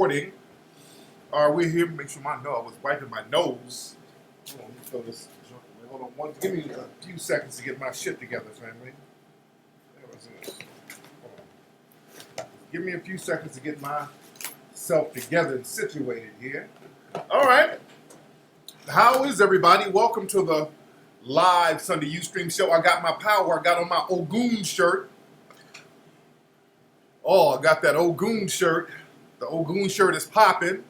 recording. We're here. Make sure I was wiping my nose. Hold on, let me throw this junk away. Hold on, give me a few seconds to get my shit together, family. Hold on. Give me a few seconds to get myself together and situated here. All right. How is everybody? Welcome to the live Sunday Ustream show. I got my power. I got on my Ogun shirt. Oh, I got that Ogun shirt. The Ogun shirt is popping.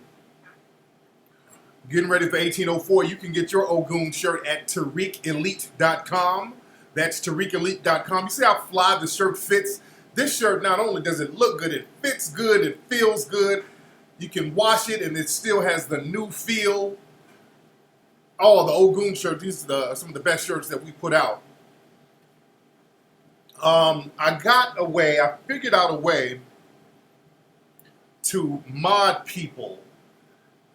Getting ready for 1804. You can get your Ogun shirt at TariqElite.com. That's TariqElite.com. You see how fly the shirt fits? This shirt, not only does it look good, it fits good, it feels good. You can wash it and it still has the new feel. Oh, the Ogun shirt. These are some of the best shirts that we put out. I figured out a way to mod people.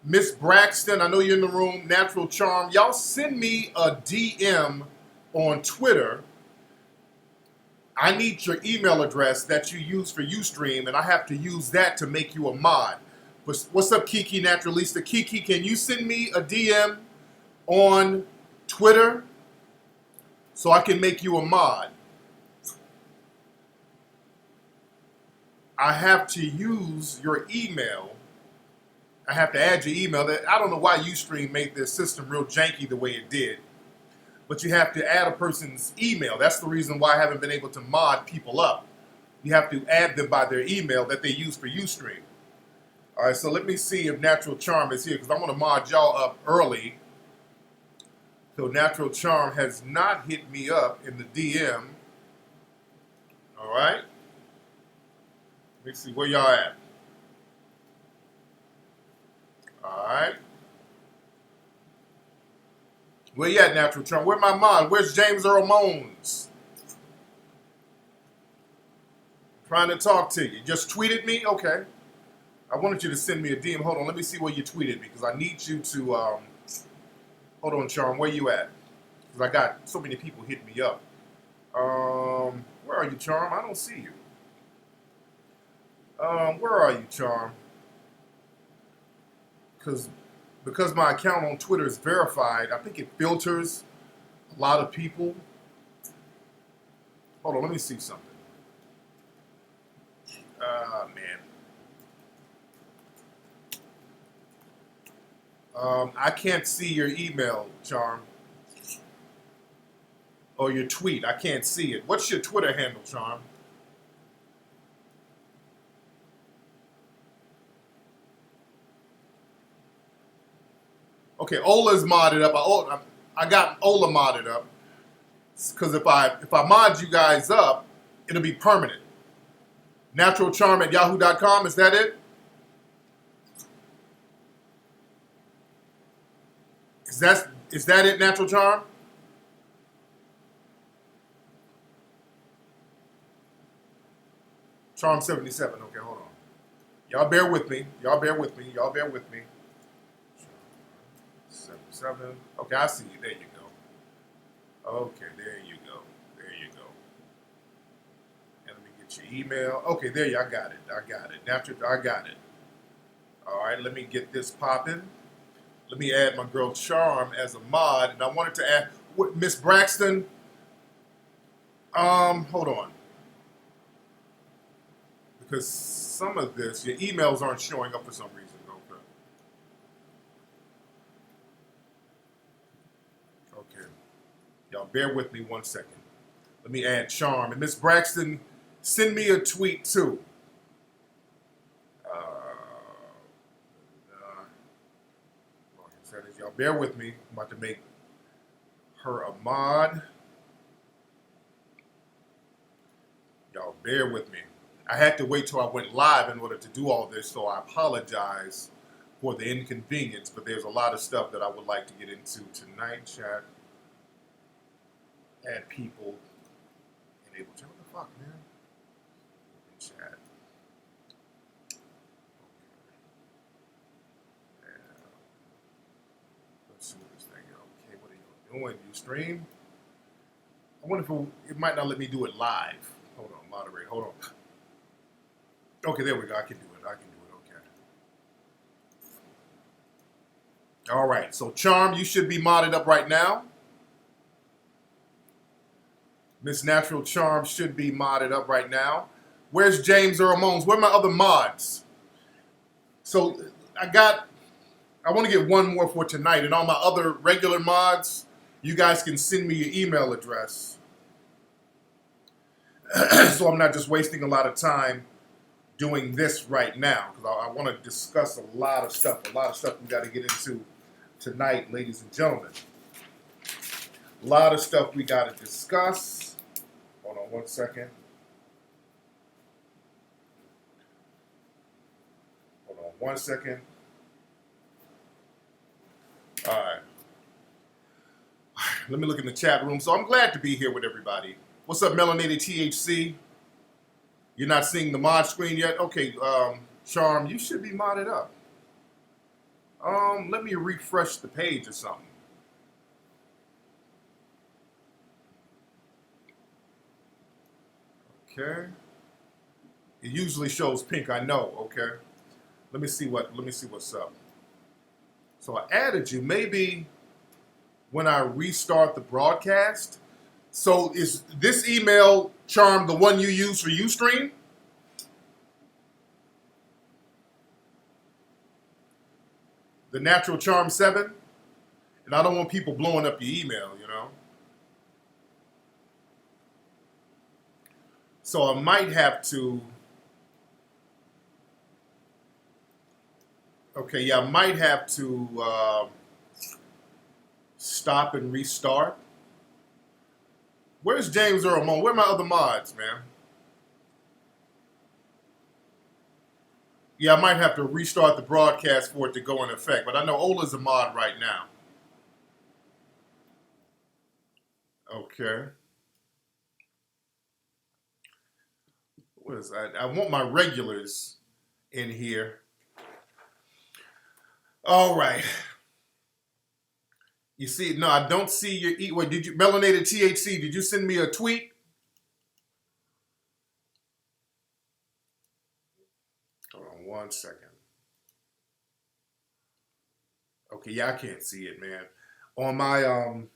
Miss Braxton, I know you're in the room. Natural Charm, y'all send me a DM on Twitter. I need your email address that you use for Ustream, and I have to use that to make you a mod. What's up, Kiki Naturalista? Kiki, can you send me a DM on Twitter so I can make you a mod? I have to use your email. I have to add your email. I don't know why Ustream made this system real janky the way it did, but you have to add a person's email. That's the reason why I haven't been able to mod people up. You have to add them by their email that they use for Ustream. All right, so let me see if Natural Charm is here because I want to mod y'all up early. So Natural Charm has not hit me up in the DM. All right. Let me see where y'all at. All right. Where you at, Natural Charm? Where my mod? Where's James Earl Mones? Trying to talk to you. Just tweeted me? Okay. I wanted you to send me a DM. Hold on. Let me see where you tweeted me because I need you to... hold on, Charm. Where you at? Because I got so many people hitting me up. Where are you, Charm? I don't see you. Where are you, Charm? Because my account on Twitter is verified, I think it filters a lot of people. Hold on, let me see something. Man. I can't see your email, Charm. Or your tweet. I can't see it. What's your Twitter handle, Charm? Okay, Ola's modded up. I got Ola modded up because if I mod you guys up, it'll be permanent. Naturalcharm@yahoo.com. Is that it? Is that it, Natural Charm? Charm 77. Okay, hold on. Y'all bear with me. Y'all bear with me. 77. Okay, I see you. There you go. Okay, there you go. And let me get your email. Okay, there you. I got it. I got it. All right, let me get this popping. Let me add my girl Charm as a mod, and I wanted to add Miss Braxton. Hold on, because some of this, your emails aren't showing up for some reason. Okay. Y'all bear with me 1 second. Let me add Charm. And Miss Braxton, send me a tweet too. Y'all bear with me. I'm about to make her a mod. Y'all bear with me. I had to wait till I went live in order to do all this, so I apologize for the inconvenience, but there's a lot of stuff that I would like to get into tonight. Chat, add people, enable chat. What the fuck, man? Chat. Okay. Let's see what this thing is. Okay, what are you doing? You stream? I wonder if it might not let me do it live. Hold on, moderate. Hold on. Okay, there we go. I can do it. Okay. All right, so Charm, you should be modded up right now. Miss Natural Charm should be modded up right now. Where's James or Ramones? Where are my other mods? So I want to get one more for tonight, and all my other regular mods, you guys can send me your email address. So I'm not just wasting a lot of time doing this right now, because I want to discuss a lot of stuff we got to get into tonight, ladies and gentlemen. A lot of stuff we got to discuss. Hold on one second. Hold on one second. All right. Let me look in the chat room. So I'm glad to be here with everybody. What's up, Melanated THC? You're not seeing the mod screen yet? Okay, Charm, you should be modded up. Let me refresh the page or something. Okay. It usually shows pink, I know, okay. Let me see what's up. So I added you. Maybe when I restart the broadcast. So is this email, Charm, the one you use for Ustream? The Natural Charm 7? And I don't want people blowing up your email, you know? So I might have to... Okay, yeah, I might have to stop and restart. Where's James or Ramon? Where are my other mods, man? Yeah, I might have to restart the broadcast for it to go in effect, but I know Ola's a mod right now. Okay. What is that? I want my regulars in here. All right. You see, no, I don't see your wait, did you Melanated THC, did you send me a tweet? Hold on one second. Okay, yeah, I can't see it, man. On my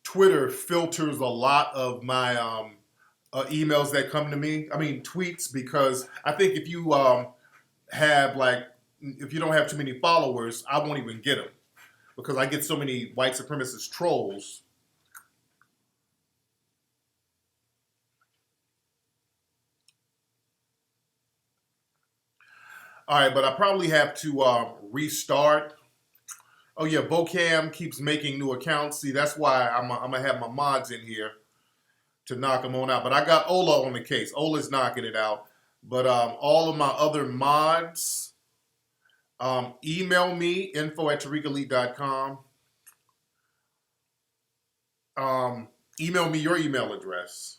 Twitter filters a lot of my emails that come to me. I mean tweets, because I think if you if you don't have too many followers, I won't even get them, because I get so many white supremacist trolls. All right, but I probably have to restart. Oh yeah, Bocam keeps making new accounts. See, that's why I'm gonna have my mods in here to knock them on out. But I got Ola on the case. Ola's knocking it out. But all of my other mods, email me, info@tariqelite.com. Email me your email address.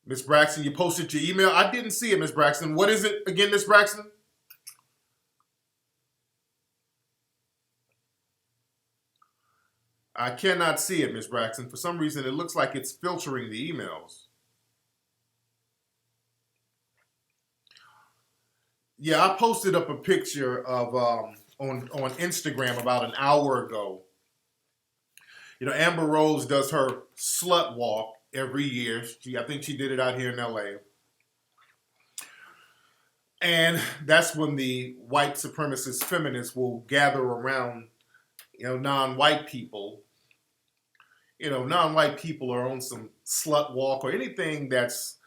Miss Braxton, you posted your email. I didn't see it, Miss Braxton. What is it again, Miss Braxton? I cannot see it, Miss Braxton. For some reason, it looks like it's filtering the emails. Yeah, I posted up a picture of on Instagram about an hour ago. You know, Amber Rose does her slut walk every year. I think she did it out here in LA. And that's when the white supremacist feminists will gather around, non-white people. Non-white people are on some slut walk or anything that's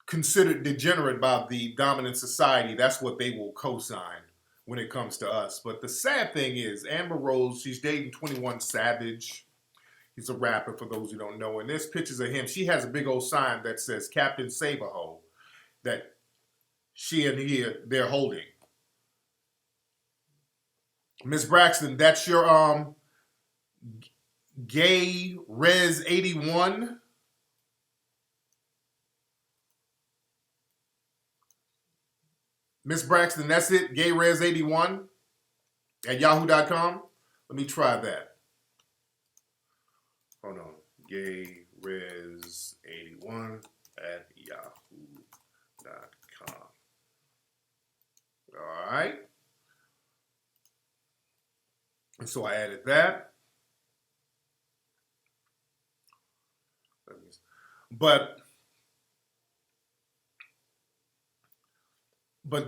considered degenerate by the dominant society. That's what they will co-sign when it comes to us. But the sad thing is, Amber Rose, she's dating 21 Savage. He's a rapper, for those who don't know. And there's pictures of him. She has a big old sign that says Captain Saberho, that she and they're holding. Miss Braxton, that's your Gay Res 81. Miss Braxton, that's it? Gay Res 81 at yahoo.com? Let me try that. Hold on. Gay Res 81 at yahoo.com. So I added that. But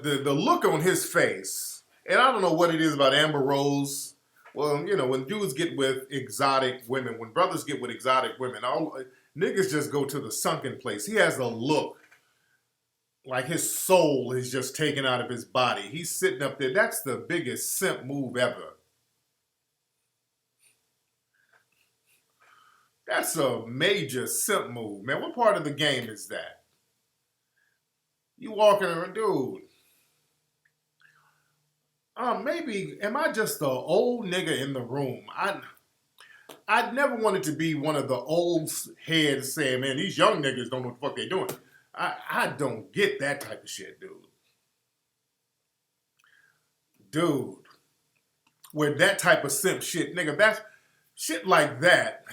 the look on his face, and I don't know what it is about Amber Rose. Well, you know, when dudes get with exotic women, when brothers get with exotic women, all niggas just go to the sunken place. He has a look like his soul is just taken out of his body. He's sitting up there. That's the biggest simp move ever. That's a major simp move, man. What part of the game is that? You walking around, dude. Maybe, am I just the old nigga in the room? I never wanted to be one of the old heads saying, man, these young niggas don't know what the fuck they doing. I don't get that type of shit, dude. Dude, with that type of simp shit, nigga, that's shit like that.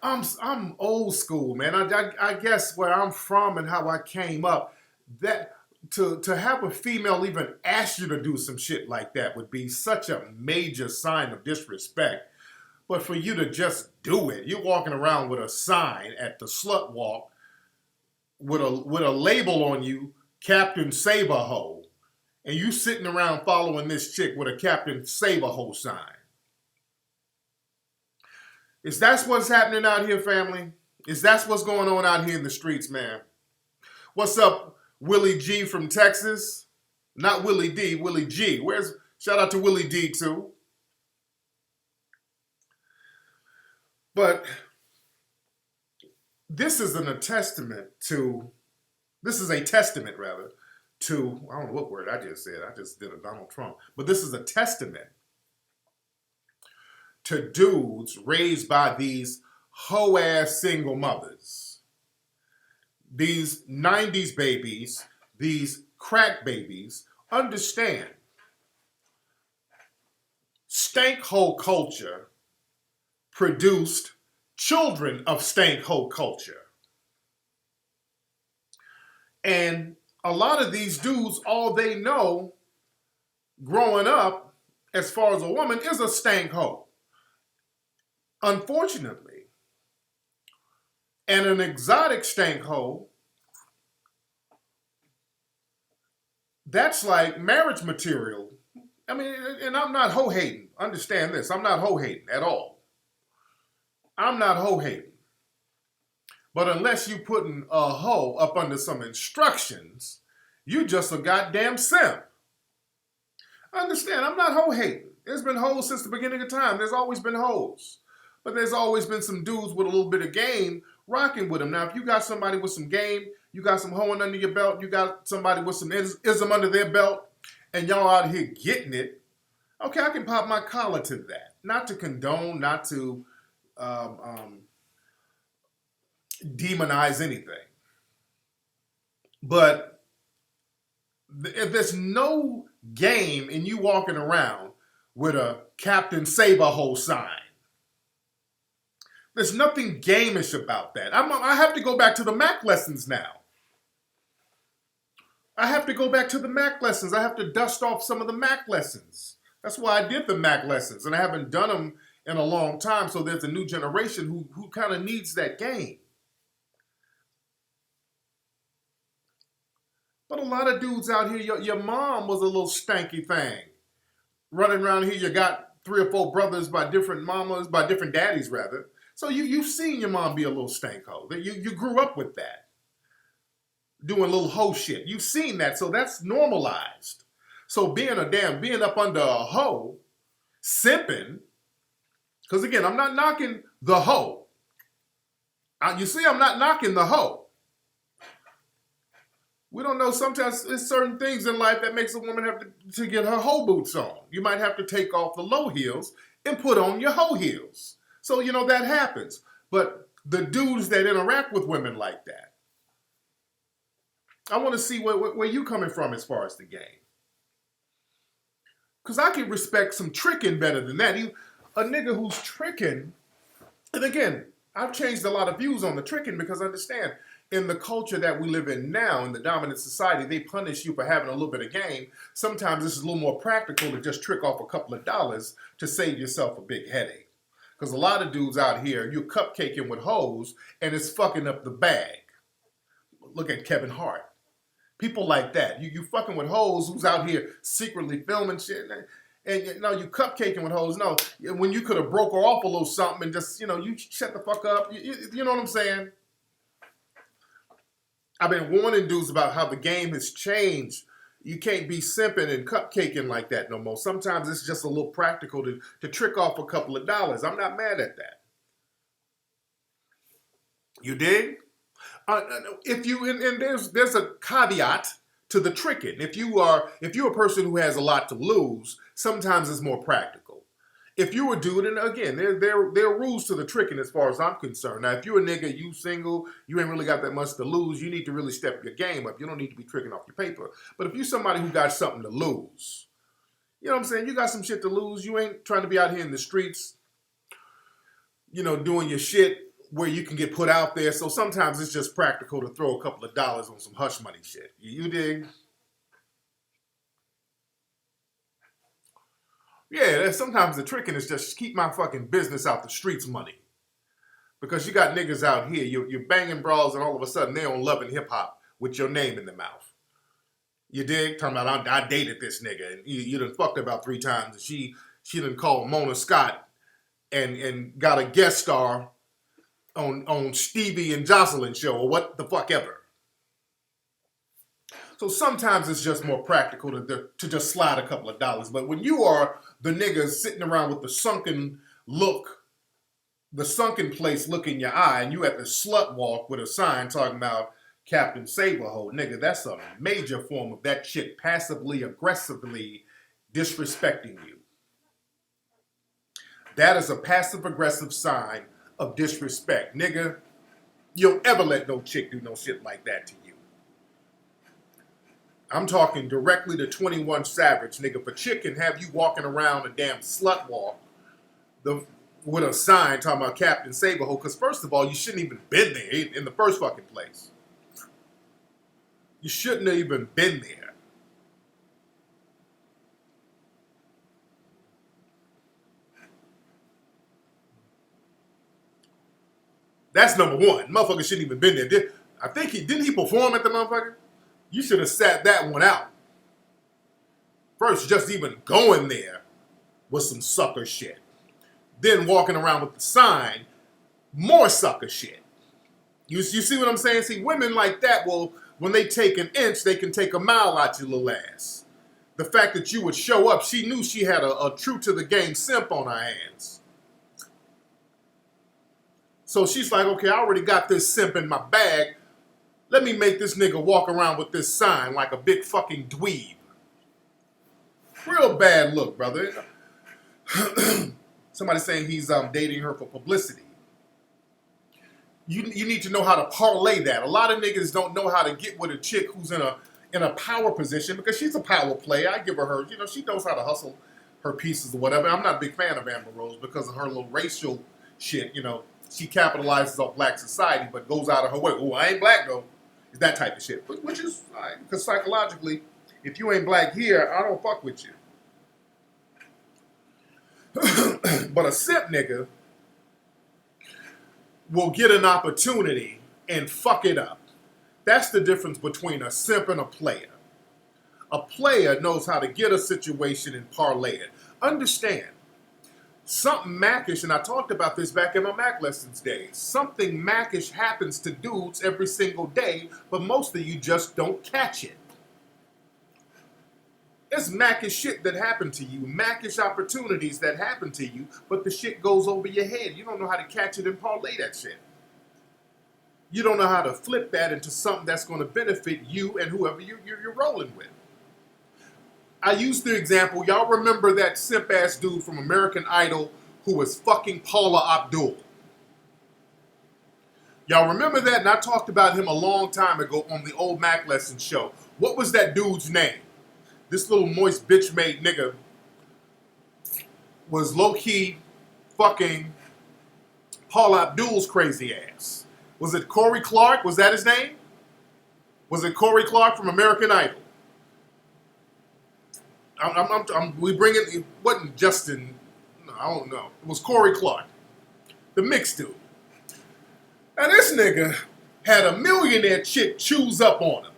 I'm old school, man. I guess where I'm from and how I came up, that to have a female even ask you to do some shit like that would be such a major sign of disrespect. But for you to just do it, you're walking around with a sign at the slut walk with a label on you, Captain Saberho, and you sitting around following this chick with a Captain Saberho sign. Is that what's happening out here, family? Is that what's going on out here in the streets, man? What's up, Willie G from Texas? Not Willie D, Willie G. Shout out to Willie D too. But this is a testament to, I don't know what word I just said. I just did a Donald Trump. But this is a testament to dudes raised by these hoe-ass single mothers. These 90s babies, these crack babies, understand stank hole culture produced children of stank hole culture. And a lot of these dudes, all they know growing up, as far as a woman, is a stank hole. Unfortunately. And an exotic stank hole, that's like marriage material. I mean, and I'm not hoe-hating. Understand this. I'm not hoe-hating at all. I'm not hoe-hating. But unless you putting a hoe up under some instructions, you just a goddamn simp. Understand, I'm not hoe-hating. There's been hoes since the beginning of time. There's always been hoes. But there's always been some dudes with a little bit of game rocking with them. Now, if you got somebody with some game, you got some hoeing under your belt, you got somebody with some ism under their belt, and y'all out here getting it, okay, I can pop my collar to that. Not to condone, not to demonize anything. But if there's no game in you walking around with a Captain Saberho sign, there's nothing gamish about that. I have to go back to the Mac lessons now. I have to go back to the Mac lessons. I have to dust off some of the Mac lessons. That's why I did the Mac lessons, and I haven't done them in a long time, so there's a new generation who kind of needs that game. But a lot of dudes out here, your mom was a little stanky thing. Running around here, you got 3 or 4 brothers by different mamas, by different daddies rather. So you've seen your mom be a little stank hoe. You grew up with that. Doing little hoe shit. You've seen that, so that's normalized. So being up under a hoe, simping, because again, I'm not knocking the hoe. You see, I'm not knocking the hoe. We don't know, sometimes there's certain things in life that makes a woman have to get her hoe boots on. You might have to take off the low heels and put on your hoe heels. So, that happens. But the dudes that interact with women like that, I want to see where you coming from as far as the game. Because I can respect some tricking better than that. A nigga who's tricking, and again, I've changed a lot of views on the tricking because understand, In the culture that we live in now, in the dominant society, they punish you for having a little bit of game. Sometimes it's a little more practical to just trick off a couple of dollars to save yourself a big headache. Because a lot of dudes out here, you're cupcaking with hoes and it's fucking up the bag. Look at Kevin Hart. People like that. You fucking with hoes who's out here secretly filming shit. And you know, you cupcaking with hoes. No, when you could have broke her off a little something and just, you know, you shut the fuck up. You know what I'm saying? I've been warning dudes about how the game has changed. You can't be simping and cupcaking like that no more. Sometimes it's just a little practical to trick off a couple of dollars. I'm not mad at that. You dig? If you and there's a caveat to the tricking. If you're a person who has a lot to lose, sometimes it's more practical. If you're a dude, and again, there are rules to the tricking as far as I'm concerned. Now, if you're a nigga, you single, you ain't really got that much to lose, you need to really step your game up. You don't need to be tricking off your paper. But if you're somebody who got something to lose, you know what I'm saying? You got some shit to lose. You ain't trying to be out here in the streets, you know, doing your shit where you can get put out there. So sometimes it's just practical to throw a couple of dollars on some hush money shit. You dig? Yeah, sometimes the tricking is just keep my fucking business out the streets money. Because you got niggas out here, you're banging bras and all of a sudden they on Love and Hip Hop with your name in the mouth. You dig? Talking about I dated this nigga and you done fucked her about 3 times and she done called Mona Scott and got a guest star on Stevie and Jocelyn show or what the fuck ever. So sometimes it's just more practical to just slide a couple of dollars. But when you are the nigga sitting around with the sunken look, the sunken place look in your eye, and you at the slut walk with a sign talking about Captain Saberho, nigga, that's a major form of that chick passively, aggressively disrespecting you. That is a passive-aggressive sign of disrespect. Nigga, you don't ever let no chick do no shit like that to you. I'm talking directly to 21 Savage, nigga. If a chick can have you walking around a damn slut walk with a sign talking about Captain Saberho, because first of all, you shouldn't even been there in the first fucking place. You shouldn't have even been there. That's number one. Motherfucker shouldn't even been there. I think didn't he perform at the motherfucker? You should have sat that one out. First, just even going there was some sucker shit. Then walking around with the sign, more sucker shit. You see what I'm saying? See, women like that will, when they take an inch, they can take a mile out your little ass. The fact that you would show up, she knew she had a true to the game simp on her hands. So she's like, okay, I already got this simp in my bag. Let me make this nigga walk around with this sign like a big fucking dweeb. Real bad look, brother. Somebody saying he's dating her for publicity. You need to know how to parlay that. A lot of niggas don't know how to get with a chick who's in a power position because she's a power player. I give her, you know, she knows how to hustle her pieces or whatever. I'm not a big fan of Amber Rose because of her little racial shit. You know, she capitalizes on black society but goes out of her way. Oh, I ain't black though. It's that type of shit. Which is fine because psychologically, if you ain't black here, I don't fuck with you. But a simp nigga will get an opportunity and fuck it up. That's the difference between a simp and a player. A player knows how to get a situation and parlay it. Understand, something Mackish, and I talked about this back in my Mac lessons days, something Mackish happens to dudes every single day, but most of you just don't catch it. It's Mackish shit that happened to you, Mackish opportunities that happen to you, but the shit goes over your head. You don't know how to catch it and parlay that shit. You don't know how to flip that into something that's going to benefit you and whoever you're rolling with. I used the example, y'all remember that simp-ass dude from American Idol who was fucking Paula Abdul. Y'all remember that? And I talked about him a long time ago on the old Mac Lesson show. What was that dude's name? This little moist bitch-made nigga was low-key fucking Paula Abdul's crazy ass. Was it Corey Clark? Was that his name? Was it Corey Clark from American Idol? We bring it wasn't Justin. No, I don't know. It was Corey Clark, the mixed dude. Now this nigga had a millionaire chick choose up on him.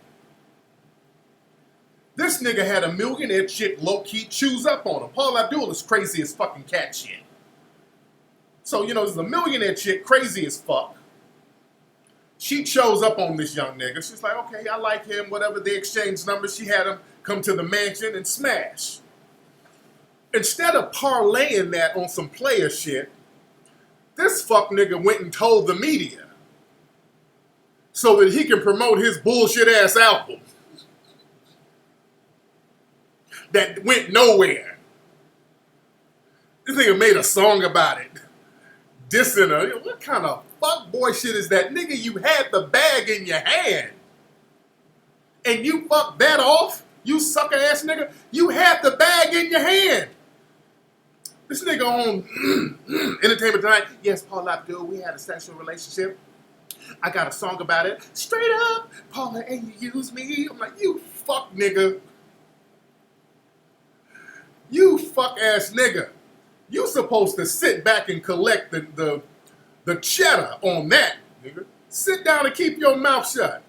This nigga had a millionaire chick low-key choose up on him. Paula Abdul is crazy as fucking cat shit. So, you know, there's a millionaire chick, crazy as fuck. She chose up on this young nigga. She's like, okay, I like him, whatever. They exchanged numbers. She had him come to the mansion and smash. Instead of parlaying that on some player shit, this fuck nigga went and told the media so that he can promote his bullshit ass album that went nowhere. This nigga made a song about it. Dissing her. What kind of fuck boy shit is that? Nigga, you had the bag in your hand. And you fucked that off? You sucker ass nigga? You had the bag in your hand. This nigga on Entertainment Tonight. Yes, Paula Abdul, we had a sexual relationship. I got a song about it. Straight up, Paula, and you use me. I'm like, you fuck nigga. You fuck ass nigga. You supposed to sit back and collect the cheddar on that, nigga. Sit down and keep your mouth shut.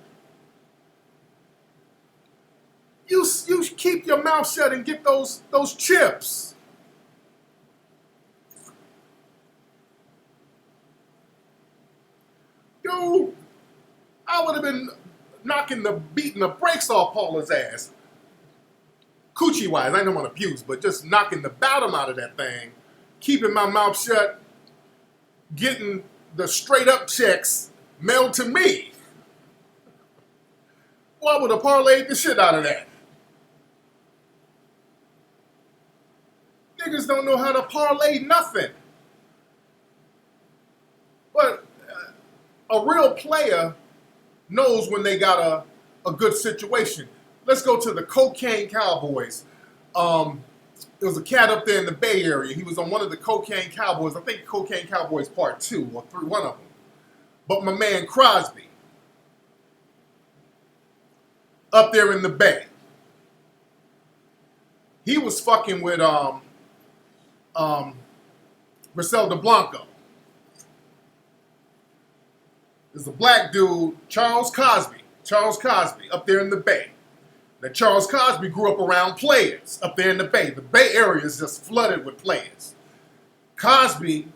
You keep your mouth shut and get those chips. Dude, I would have been beating the brakes off Paula's ass. Coochie wise, I don't want to abuse, but just knocking the bottom out of that thing, keeping my mouth shut, getting the straight up checks mailed to me. Well, I would have parlayed the shit out of that. Niggas don't know how to parlay nothing. But a real player knows when they got a good situation. Let's go to the Cocaine Cowboys. There was a cat up there in the Bay Area. He was on one of the Cocaine Cowboys. I think Cocaine Cowboys Part 2 or 3, one of them. But my man Crosby, up there in the Bay, he was fucking with Griselda Blanco. There's a black dude, Charles Cosby, up there in the Bay. Now, Charles Cosby grew up around players up there in the Bay. The Bay Area is just flooded with players. Cosby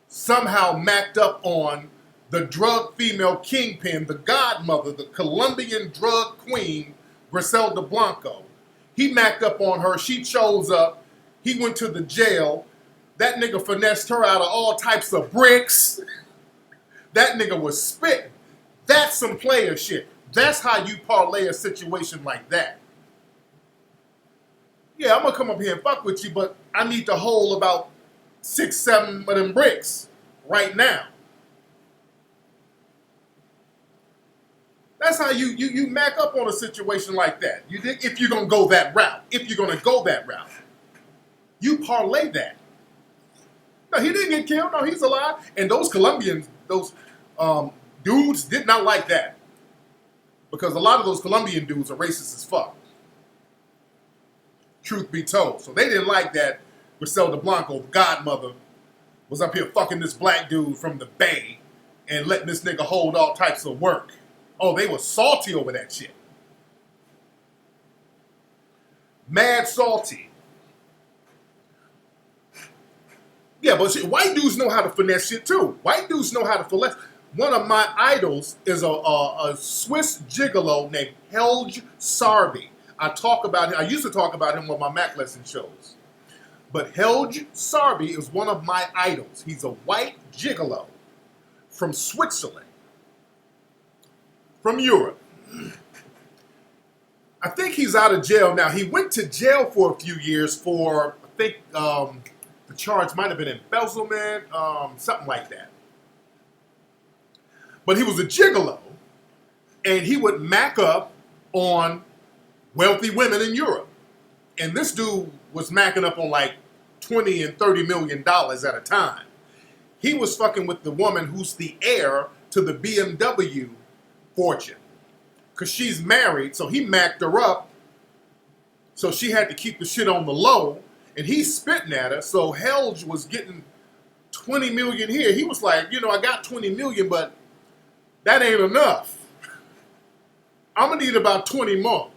somehow macked up on the drug female kingpin, the godmother, the Colombian drug queen, Griselda Blanco. He macked up on her. She chose up. He went to the jail. That nigga finessed her out of all types of bricks. That nigga was spitting. That's some player shit. That's how you parlay a situation like that. Yeah, I'm going to come up here and fuck with you, but I need to hold about 6, 7 of them bricks right now. That's how you mac up on a situation like that. If you're going to go that route. You parlay that. No, he didn't get killed. No, he's alive. And those Colombians, those dudes did not like that. Because a lot of those Colombian dudes are racist as fuck. Truth be told. So they didn't like that Griselda Blanco, the godmother, was up here fucking this black dude from the Bay and letting this nigga hold all types of work. Oh, they were salty over that shit. Mad salty. Yeah, but shit, white dudes know how to finesse shit too. White dudes know how to finesse. One of my idols is a Swiss gigolo named Helge Sarby. I used to talk about him on my Mac lesson shows. But Helge Sarby is one of my idols. He's a white gigolo from Switzerland, from Europe. I think he's out of jail now. He went to jail for a few years for, I think the charge might have been embezzlement, something like that. But he was a gigolo, and he would mac up on wealthy women in Europe. And this dude was macking up on like $20 and $30 million at a time. He was fucking with the woman who's the heir to the BMW fortune. Because she's married, so he macked her up. So she had to keep the shit on the low. And he's spitting at her. So Helge was getting 20 million here. He was like, you know, I got 20 million, but that ain't enough. I'm going to need about 20 more.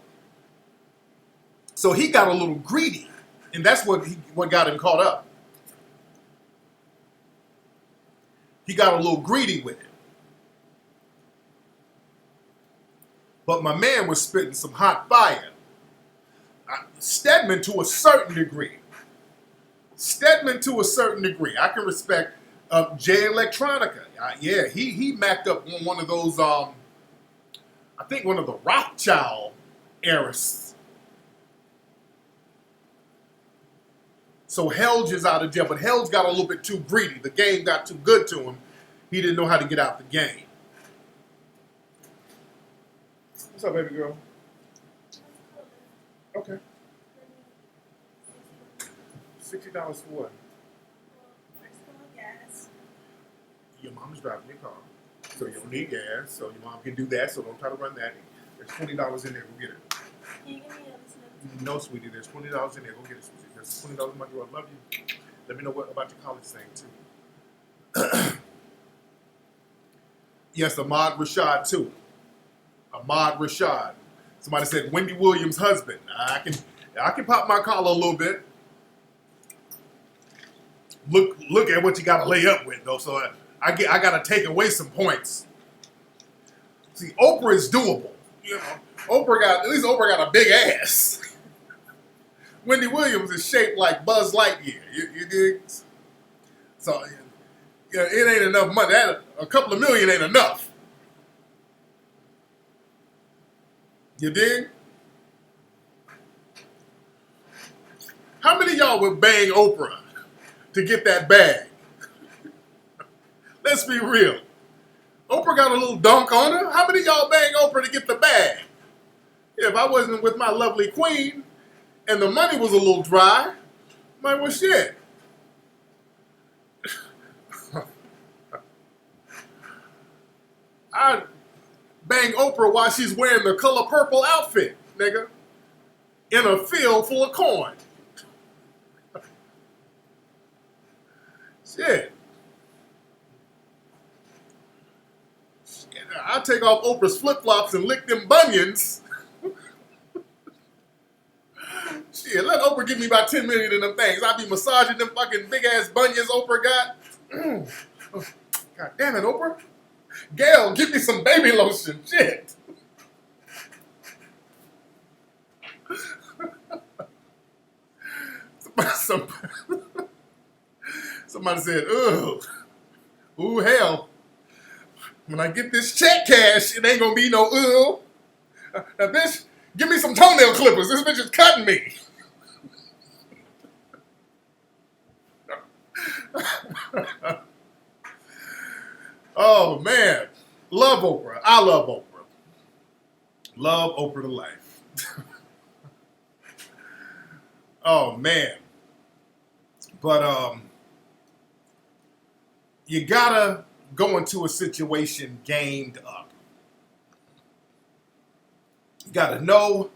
So he got a little greedy. And that's what got him caught up. He got a little greedy with it. But my man was spitting some hot fire. Stedman to a certain degree. I can respect Jay Electronica. Yeah, he macked up one of those, I think one of the Rothschild heirs. So Helge is out of jail, but Helge got a little bit too greedy. The game got too good to him. He didn't know how to get out the game. What's up, baby girl? Okay. $60 for what? Gas. Your mom's driving your car, so you don't need gas. So your mom can do that. So don't try to run that. There's $20 in there. Go get it. Can you give me a No, sweetie. There's $20 in there. Go get it, sweetie. There's $20 in my girl. I love you. Let me know what about your college thing too. Yes, Ahmad Rashad too. Ahmad Rashad. Somebody said Wendy Williams' husband. I can pop my collar a little bit. Look at what you got to lay up with though. So I got to take away some points. See, Oprah is doable. You know, Oprah got a big ass. Wendy Williams is shaped like Buzz Lightyear. You dig? So yeah, it ain't enough money. A couple of million ain't enough. You dig? How many of y'all would bang Oprah to get that bag? Let's be real. Oprah got a little dunk on her. How many of y'all bang Oprah to get the bag? If I wasn't with my lovely queen and the money was a little dry, I'm like, well, shit. I bang Oprah while she's wearing the color purple outfit, nigga, in a field full of corn. Shit. I'll take off Oprah's flip-flops and lick them bunions. Shit, let Oprah give me about 10 million of them things. I'll be massaging them fucking big-ass bunions Oprah got. God damn it, Oprah. Gail, give me some baby lotion. Shit. Somebody said, ugh. Ooh, hell. When I get this check cash, it ain't gonna be no ugh. Now, bitch, give me some toenail clippers. This bitch is cutting me. Oh, man. Love Oprah. I love Oprah. Love Oprah to life. Oh, man. But, you gotta go into a situation gamed up. You gotta know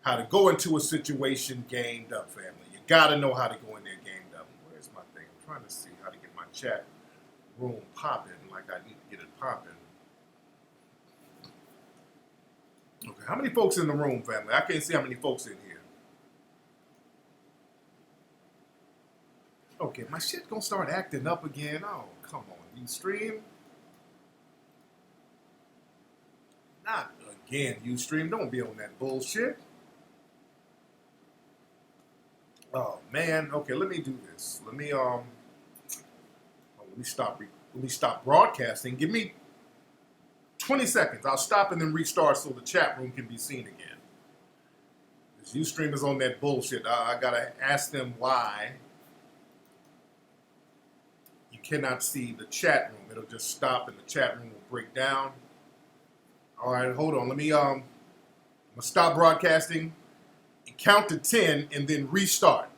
how to go into a situation gamed up, family. You gotta know how to go in there gamed up. Where's my thing? I'm trying to see how to get my chat room popping like I need to get it popping. Okay, how many folks in the room, family? I can't see how many folks in here. Okay, my shit gonna start acting up again. Oh, come on, Ustream. Not again, Ustream. Don't be on that bullshit. Oh man. Okay, let me do this. Let me stop broadcasting. Give me 20 seconds. I'll stop and then restart so the chat room can be seen again. This Ustream is on that bullshit. I gotta ask them why you cannot see the chat room. It'll just stop and the chat room will break down. All right, hold on. I'm gonna stop broadcasting, count to 10, and then restart.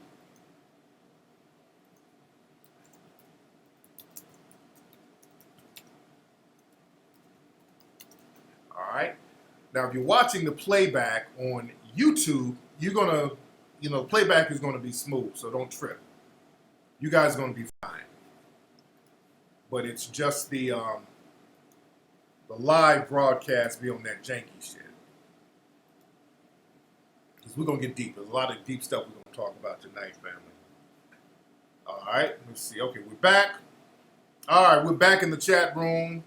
Now, if you're watching the playback on YouTube, you're gonna, playback is gonna be smooth, so don't trip. You guys are gonna be fine. But it's just the live broadcast be on that janky shit. Because we're gonna get deep. There's a lot of deep stuff we're gonna talk about tonight, family. All right, let's see. Okay, we're back. All right, we're back in the chat room.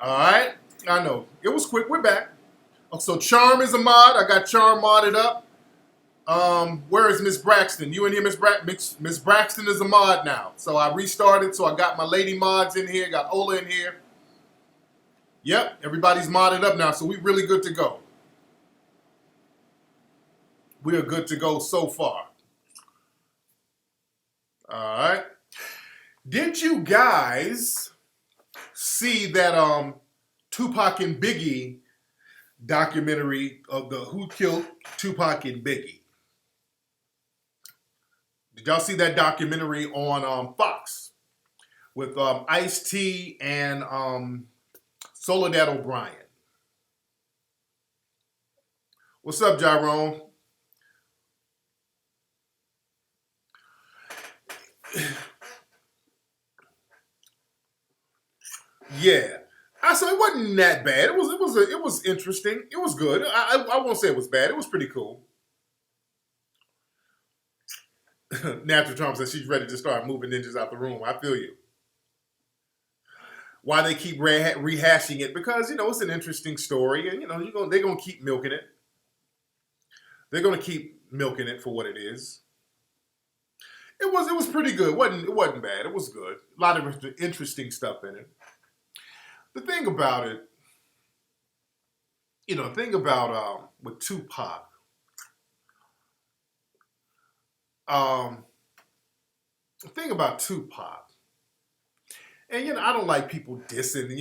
All right, I know it was quick. We're back. Oh, so Charm is a mod. I got Charm modded up. Where is Miss Braxton? You in here, Miss Braxton is a mod now. So I restarted. So I got my lady mods in here. Got Ola in here. Yep, everybody's modded up now. So we really good to go. We are good to go so far. All right. Did you guys see that Tupac and Biggie documentary of the Who Killed Tupac and Biggie? Did y'all see that documentary on Fox with Ice-T and Soledad O'Brien? What's up, Jyrone? Yeah, I said it wasn't that bad. It was interesting. It was good. I won't say it was bad. It was pretty cool. Natural Charm says she's ready to start moving ninjas out the room. I feel you. Why they keep rehashing it? Because it's an interesting story, and they're gonna keep milking it. They're gonna keep milking it for what it is. It was pretty good. It wasn't bad. It was good. A lot of interesting stuff in it. The thing about it, with Tupac, the thing about Tupac, and I don't like people dissing.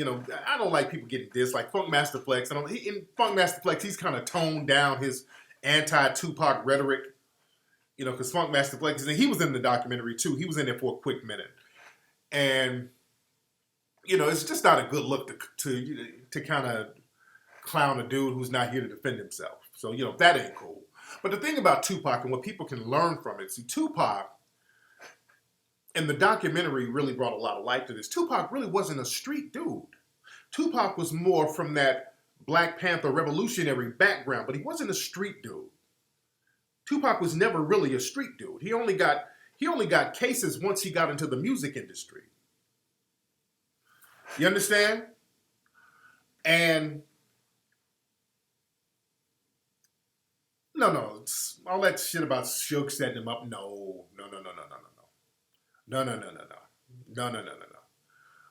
I don't like people getting dissed like Funk Master Flex. In Funk Master Flex, he's kind of toned down his anti-Tupac rhetoric. Because Funk Master Flex, and he was in the documentary too. He was in there for a quick minute, and it's just not a good look to kind of clown a dude who's not here to defend himself. So that ain't cool. But the thing about Tupac and what people can learn from it, see, Tupac and the documentary really brought a lot of light to this. Tupac really wasn't a street dude. Tupac was more from that Black Panther revolutionary background, but he wasn't a street dude. Tupac was never really a street dude. He only got cases once he got into the music industry. You understand? And no, all that shit about Suge setting him up. No.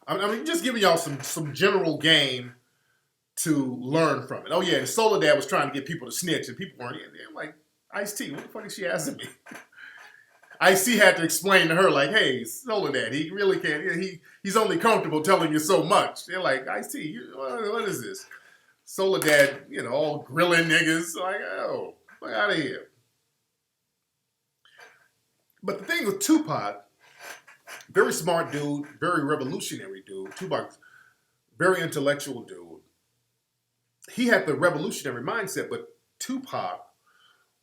I'm just giving y'all some general game to learn from it. Oh yeah, and Soledad was trying to get people to snitch, and people weren't. They're like, Ice-T, what the fuck is she asking me? Ice-T had to explain to her, like, hey, Soledad, he really can't. He's only comfortable telling you so much. They're like, Ice-T, what is this? Soledad, all grilling niggas. Like, oh, fuck out of here. But the thing with Tupac, very smart dude, very revolutionary dude. Tupac's very intellectual dude. He had the revolutionary mindset, but Tupac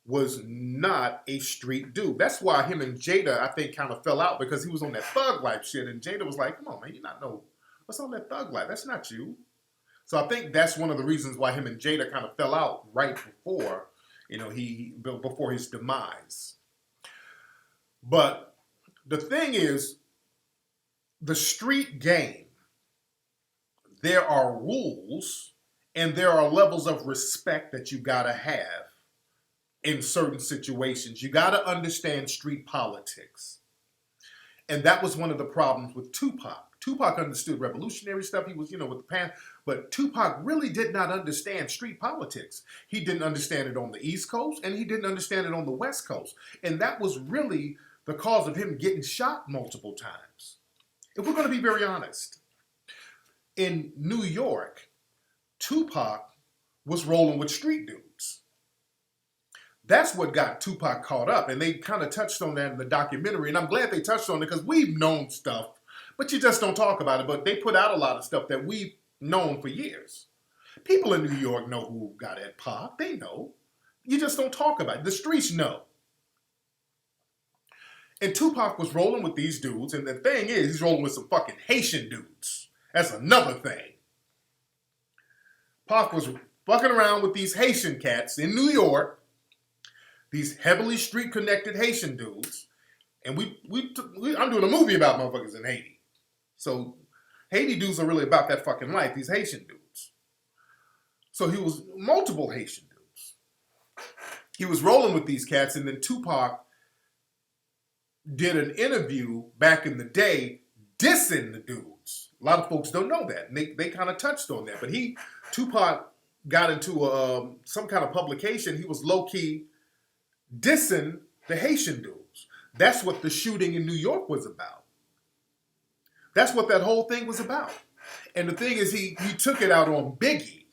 was not a street dude. That's why him and Jada, I think, kind of fell out, because he was on that thug life shit, and Jada was like, come on, man, you not know what's on that thug life. That's not you. So I think that's one of the reasons why him and Jada kind of fell out right before, before his demise. But the thing is, the street game, there are rules and there are levels of respect that you gotta have in certain situations. You gotta understand street politics. And that was one of the problems with Tupac. Tupac understood revolutionary stuff. He was, with the pan, but Tupac really did not understand street politics. He didn't understand it on the East Coast, and he didn't understand it on the West Coast. And that was really the cause of him getting shot multiple times. If we're going to be very honest, in New York, Tupac was rolling with street dudes. That's what got Tupac caught up, and they kind of touched on that in the documentary, and I'm glad they touched on it, because we've known stuff, but you just don't talk about it. But they put out a lot of stuff that we've known for years. People in New York know who got at Pac. They know. You just don't talk about it. The streets know. And Tupac was rolling with these dudes, and the thing is, he's rolling with some fucking Haitian dudes. That's another thing. Pac was fucking around with these Haitian cats in New York, these heavily street-connected Haitian dudes, and I'm doing a movie about motherfuckers in Haiti. So Haiti dudes are really about that fucking life, these Haitian dudes. So he was multiple Haitian dudes. He was rolling with these cats, and then Tupac did an interview back in the day dissing the dudes. A lot of folks don't know that. And they kind of touched on that. But Tupac got into some kind of publication. He was low-key dissing the Haitian dudes. That's what the shooting in New York was about. That's what that whole thing was about. And the thing is, he took it out on Biggie.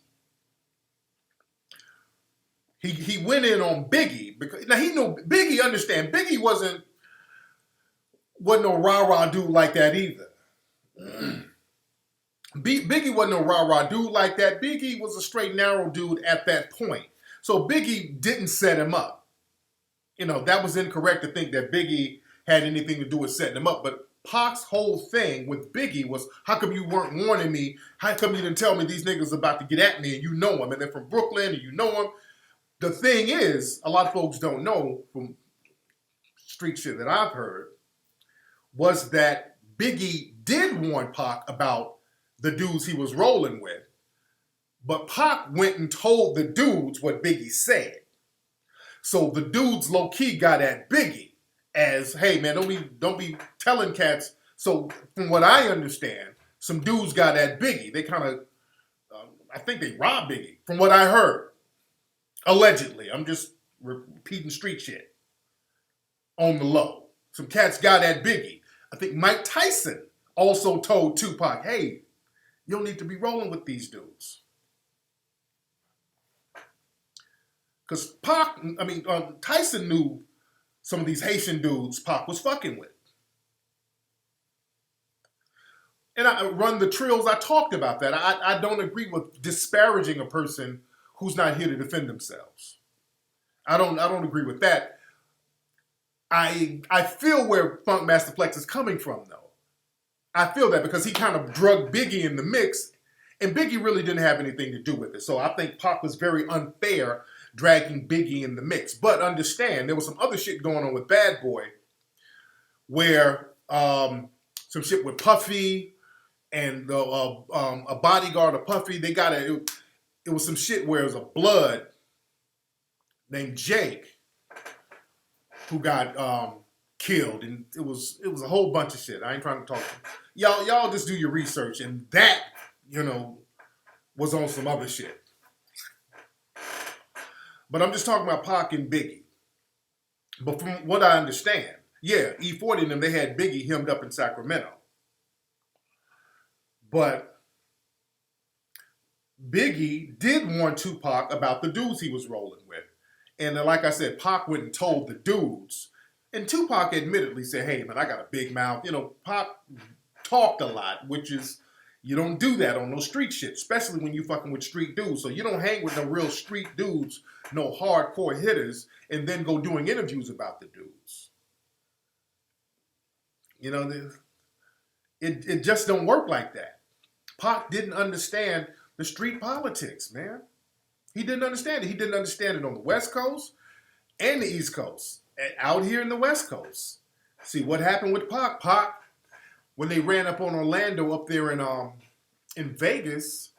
He went in on Biggie. Because now he knew, Biggie understand, Biggie wasn't no rah-rah dude like that either. Biggie wasn't no rah-rah dude like that. Biggie was a straight narrow dude at that point. So Biggie didn't set him up. You know, that was incorrect to think that Biggie had anything to do with setting him up. But Pac's whole thing with Biggie was, how come you weren't warning me? How come you didn't tell me these niggas about to get at me and you know them and they're from Brooklyn and you know them? The thing is, a lot of folks don't know from street shit that I've heard, was that Biggie did warn Pac about the dudes he was rolling with, but Pac went and told the dudes what Biggie said. So the dudes low-key got at Biggie as, hey man, don't be telling cats. So from what I understand, some dudes got at Biggie. They kind of, I think they robbed Biggie, from what I heard. Allegedly. I'm just repeating street shit on the low. Some cats got at Biggie. I think Mike Tyson also told Tupac, hey, you don't need to be rolling with these dudes. Because Tyson knew some of these Haitian dudes Pac was fucking with. And I run the trills, I talked about that. I don't agree with disparaging a person who's not here to defend themselves. I don't agree with that. I feel where Funk Master Flex is coming from, though. I feel that because he kind of drug Biggie in the mix, and Biggie really didn't have anything to do with it. So I think Pac was very unfair dragging Biggie in the mix. But understand, there was some other shit going on with Bad Boy, where some shit with Puffy and a bodyguard of Puffy, it was some shit where it was a blood named Jake who got killed, and it was a whole bunch of shit. I ain't trying to talk. Y'all just do your research, and that, was on some other shit. But I'm just talking about Pac and Biggie. But from what I understand, yeah, E40 and them, they had Biggie hemmed up in Sacramento. But Biggie did warn Tupac about the dudes he was rolling with. And like I said, Pac went and told the dudes. And Tupac admittedly said, hey, man, I got a big mouth. Pac talked a lot, which is, you don't do that on no street shit, especially when you fucking with street dudes. So you don't hang with no real street dudes, no hardcore hitters, and then go doing interviews about the dudes. It just don't work like that. Pac didn't understand the street politics, man. He didn't understand it. He didn't understand it on the West Coast and the East Coast. And out here in the West Coast. See, what happened with Pac? Pac, when they ran up on Orlando up there in Vegas,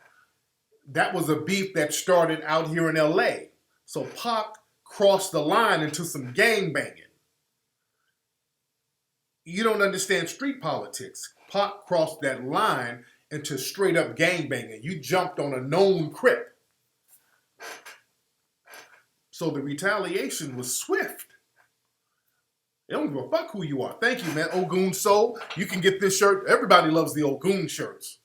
that was a beef that started out here in L.A. So Pac crossed the line into some gangbanging. You don't understand street politics. Pac crossed that line into straight up gangbanging. You jumped on a known crip. So the retaliation was swift. They don't give a fuck who you are. Thank you, man. Ogun Soul. You can get this shirt. Everybody loves the Ogun shirts.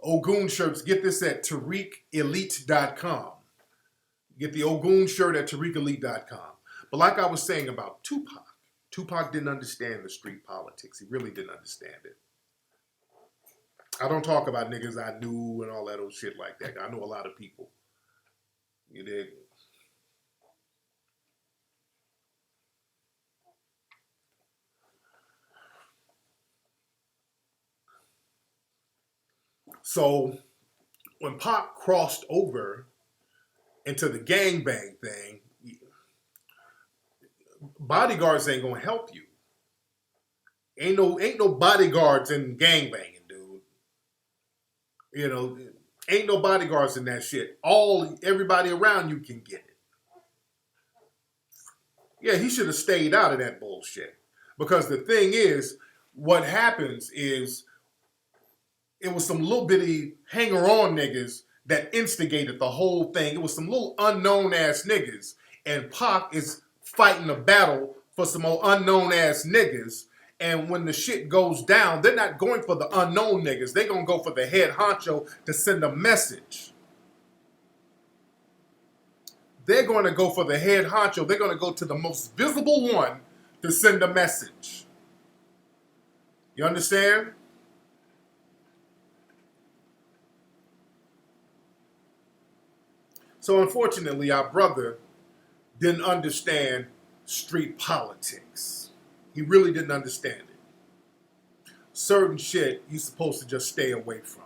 Ogun shirts. Get this at TariqElite.com. Get the Ogun shirt at TariqElite.com. But like I was saying about Tupac didn't understand the street politics. He really didn't understand it. I don't talk about niggas I knew and all that old shit like that. I know a lot of people. You dig? So when Pac crossed over into the gangbang thing, bodyguards ain't gonna help you. Ain't no bodyguards in gangbanging, dude. You know, ain't no bodyguards in that shit. Everybody around you can get it. Yeah, he should have stayed out of that bullshit. Because the thing is, what happens is it was some little bitty hanger on niggas that instigated the whole thing. It was some little unknown ass niggas. And Pac is fighting a battle for some old unknown ass niggas. And when the shit goes down, they're not going for the unknown niggas. They're going to go for the head honcho to send a message. They're going to go for the head honcho. They're going to go to the most visible one to send a message. You understand? So unfortunately, our brother didn't understand street politics. He really didn't understand it. Certain shit you're supposed to just stay away from.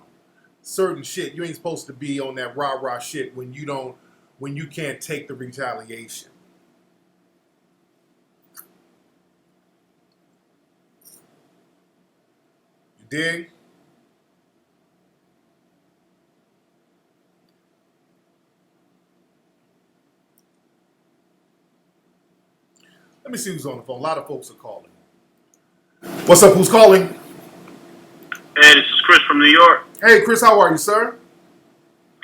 Certain shit you ain't supposed to be on that rah-rah shit when you can't take the retaliation. You dig? Let me see who's on the phone. A lot of folks are calling. What's up? Who's calling? Hey, this is Chris from New York. Hey, Chris, how are you, sir?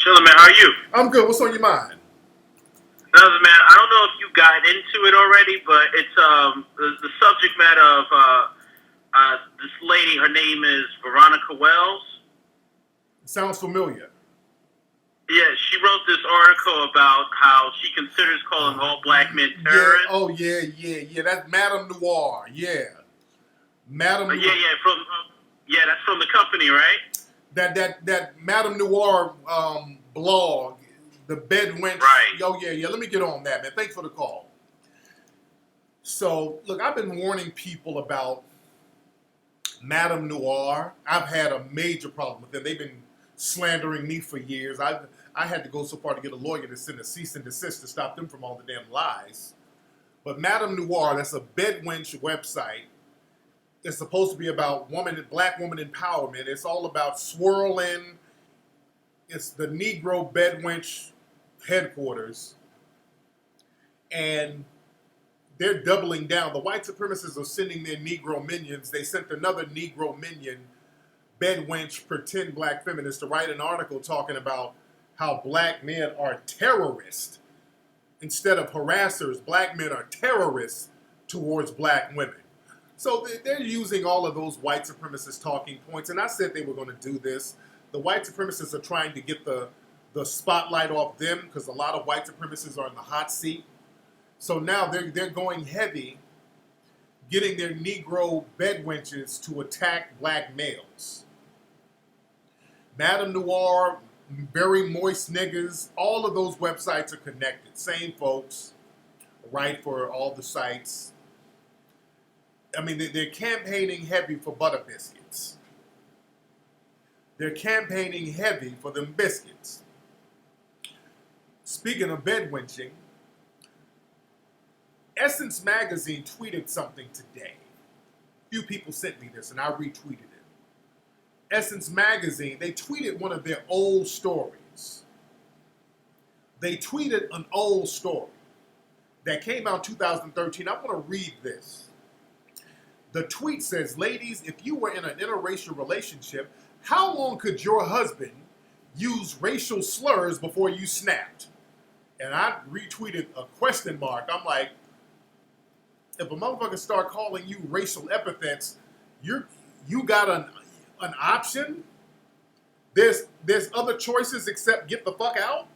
Chillin', man. How are you? I'm good. What's on your mind? Nothing, man. I don't know if you got into it already, but it's the subject matter of this lady. Her name is Veronica Wells. Sounds familiar. Yeah, she wrote this article about how she considers calling all black men terrorists. Yeah. Oh, yeah. That's Madame Noir. Yeah. Madame Noir. Yeah, that's from the company, right? That Madame Noir blog, the bed wench. Right. Oh, yeah. Let me get on that, man. Thanks for the call. So, look, I've been warning people about Madame Noir. I've had a major problem with them. They've been slandering me for years. I had to go so far to get a lawyer to send a cease and desist to stop them from all the damn lies. But Madame Noir, that's a bed wench website. It's supposed to be about black woman empowerment. It's all about swirling. It's the Negro bed wench headquarters. And they're doubling down. The white supremacists are sending their Negro minions. They sent another Negro minion, bed wench, pretend black feminist, to write an article talking about how black men are terrorists. Instead of harassers, black men are terrorists towards black women. So they're using all of those white supremacist talking points. And I said they were going to do this. The white supremacists are trying to get the spotlight off them because a lot of white supremacists are in the hot seat. So now they're going heavy, getting their Negro bed wenches to attack black males. Madame Noir, Very Moist Niggas, all of those websites are connected. Same folks write for all the sites. I mean, they're campaigning heavy for butter biscuits. They're campaigning heavy for them biscuits. Speaking of bed wenching, Essence Magazine tweeted something today. A few people sent me this and I retweeted it. Essence Magazine, they tweeted one of their old stories. They tweeted an old story that came out in 2013. I want to read this. The tweet says, ladies, if you were in an interracial relationship, how long could your husband use racial slurs before you snapped? And I retweeted a question mark. I'm like, if a motherfucker start calling you racial epithets, you got an option? There's other choices except get the fuck out?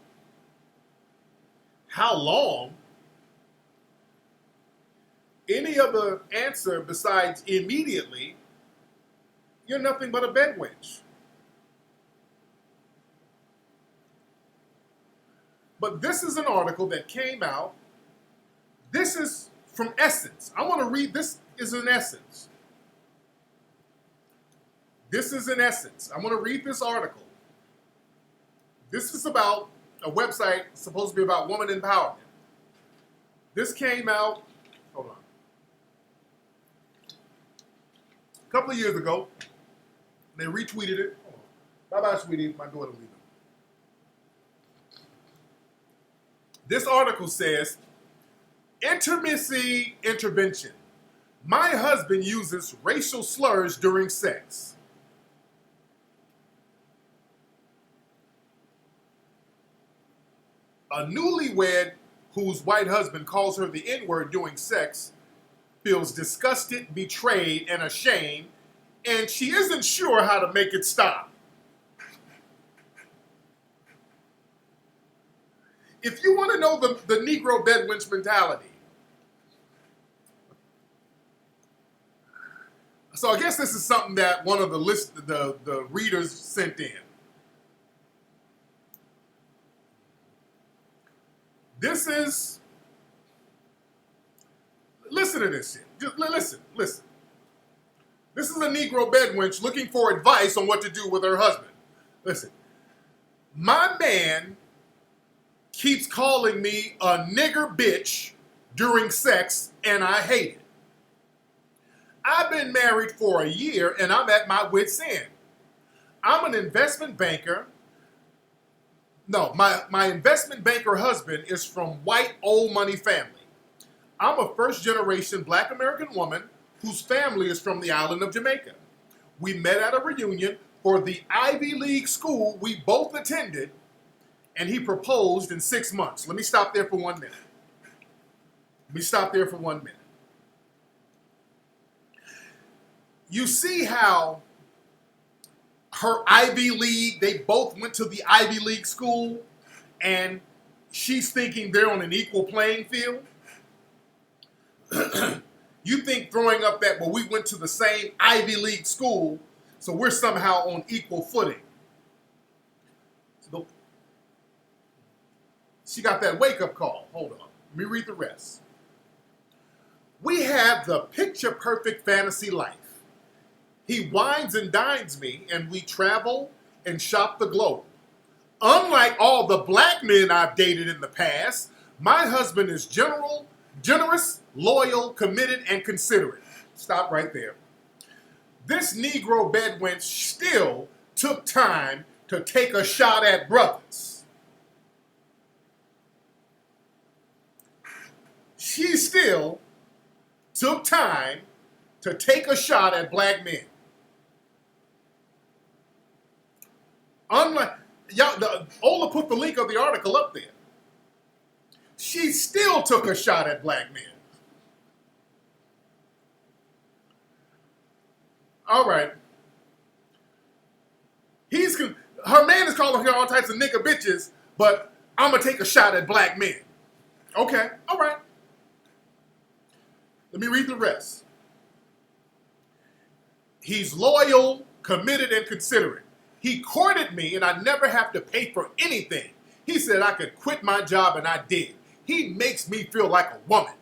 How long? Any other answer besides immediately, you're nothing but a bed wench. But this is an article that came out. This is from Essence. I want to read, this is in Essence. This is in Essence. I'm going to read this article. This is about a website supposed to be about woman empowerment. This came out, hold on, a couple of years ago. They retweeted it. Bye-bye, sweetie. My daughter leaving. This article says, intimacy intervention. My husband uses racial slurs during sex. A newlywed whose white husband calls her the N-word during sex feels disgusted, betrayed, and ashamed, and she isn't sure how to make it stop. If you want to know the Negro bed wench mentality, so I guess this is something that one of the readers sent in. This is, listen to this shit. Just listen. This is a Negro bed wench looking for advice on what to do with her husband. Listen, my man keeps calling me a nigger bitch during sex, and I hate it. I've been married for a year, and I'm at my wit's end. I'm an investment banker. No, my investment banker husband is from white old money family. I'm a first-generation black American woman whose family is from the island of Jamaica. We met at a reunion for the Ivy League school we both attended, and he proposed in 6 months. Let me stop there for 1 minute. You see how her Ivy League, they both went to the Ivy League school, and she's thinking they're on an equal playing field? You think throwing up that, well, we went to the same Ivy League school, so we're somehow on equal footing. So she got that wake-up call. Hold on. Let me read the rest. We have the picture-perfect fantasy life. He wines and dines me, and we travel and shop the globe. Unlike all the black men I've dated in the past, my husband is generous, loyal, committed, and considerate. Stop right there. This Negro bed wench still took time to take a shot at brothers. She still took time to take a shot at black men. Unlike, Ola put the link of the article up there. She still took a shot at black men. All right. Her man is calling her all types of nigga bitches, but I'm going to take a shot at black men. Okay, all right. Let me read the rest. He's loyal, committed, and considerate. He courted me, and I never have to pay for anything. He said I could quit my job, and I did. He makes me feel like a woman.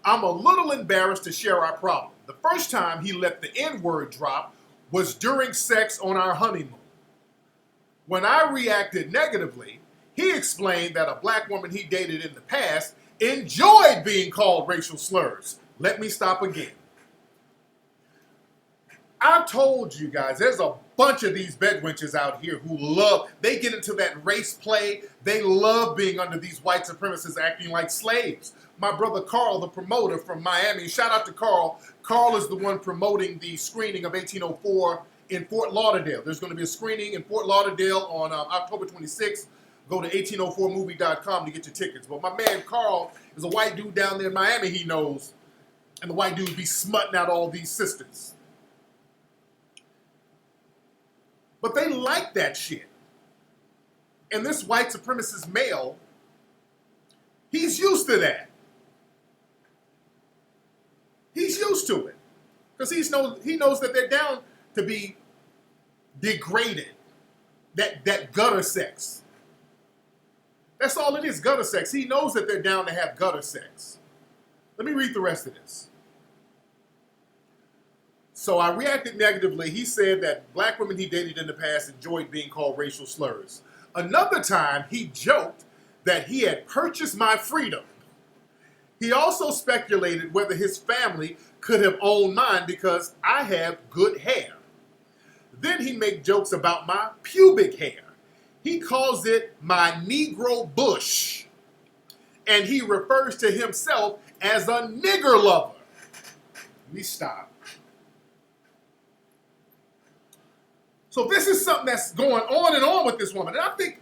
I'm a little embarrassed to share our problem. The first time he let the N-word drop was during sex on our honeymoon. When I reacted negatively, he explained that a black woman he dated in the past enjoyed being called racial slurs. Let me stop again. I've told you guys, there's a bunch of these bed wenches out here who they get into that race play. They love being under these white supremacists acting like slaves. My brother Carl, the promoter from Miami, shout out to Carl. Carl is the one promoting the screening of 1804 in Fort Lauderdale. There's going to be a screening in Fort Lauderdale on October 26th. Go to 1804movie.com to get your tickets. But my man Carl is a white dude down there in Miami he knows. And the white dudes be smutting out all these sisters. But they like that shit. And this white supremacist male, he's used to that. He's used to it. Because he knows that they're down to be degraded. That gutter sex. That's all it is, gutter sex. He knows that they're down to have gutter sex. Let me read the rest of this. So I reacted negatively. He said that black women he dated in the past enjoyed being called racial slurs. Another time, he joked that he had purchased my freedom. He also speculated whether his family could have owned mine because I have good hair. Then he made jokes about my pubic hair. He calls it my Negro bush. And he refers to himself as a nigger lover. Let me stop. So this is something that's going on and on with this woman. And I think,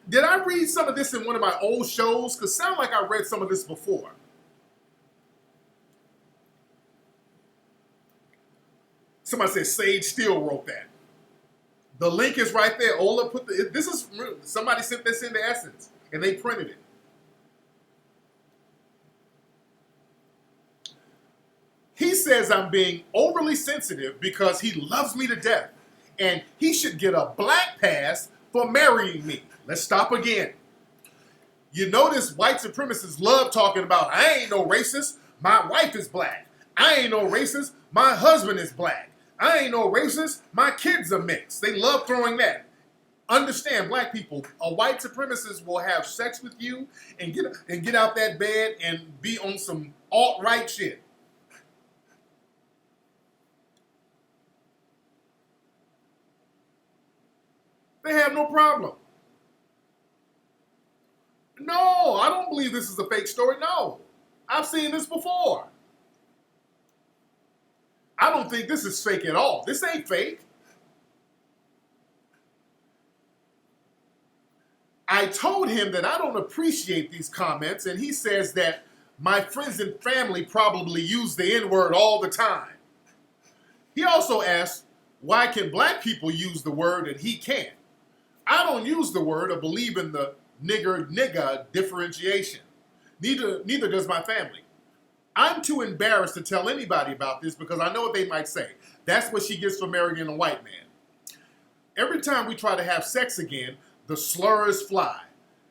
did I read some of this in one of my old shows? Because it sounds like I read some of this before. Somebody said Sage Steele wrote that. The link is right there. Ola put this is, somebody sent this into Essence, and they printed it. He says I'm being overly sensitive because he loves me to death, and he should get a black pass for marrying me. Let's stop again. You notice white supremacists love talking about, I ain't no racist, my wife is black. I ain't no racist, my husband is black. I ain't no racist, my kids are mixed. They love throwing that. Understand, black people, a white supremacist will have sex with you and get out that bed and be on some alt-right shit. They have no problem. No, I don't believe this is a fake story. No, I've seen this before. I don't think this is fake at all. This ain't fake. I told him that I don't appreciate these comments, and he says that my friends and family probably use the N-word all the time. He also asked, why can black people use the word and he can't? I don't use the word or believe in the nigga differentiation. Neither does my family. I'm too embarrassed to tell anybody about this because I know what they might say. That's what she gets for marrying a white man. Every time we try to have sex again, the slurs fly.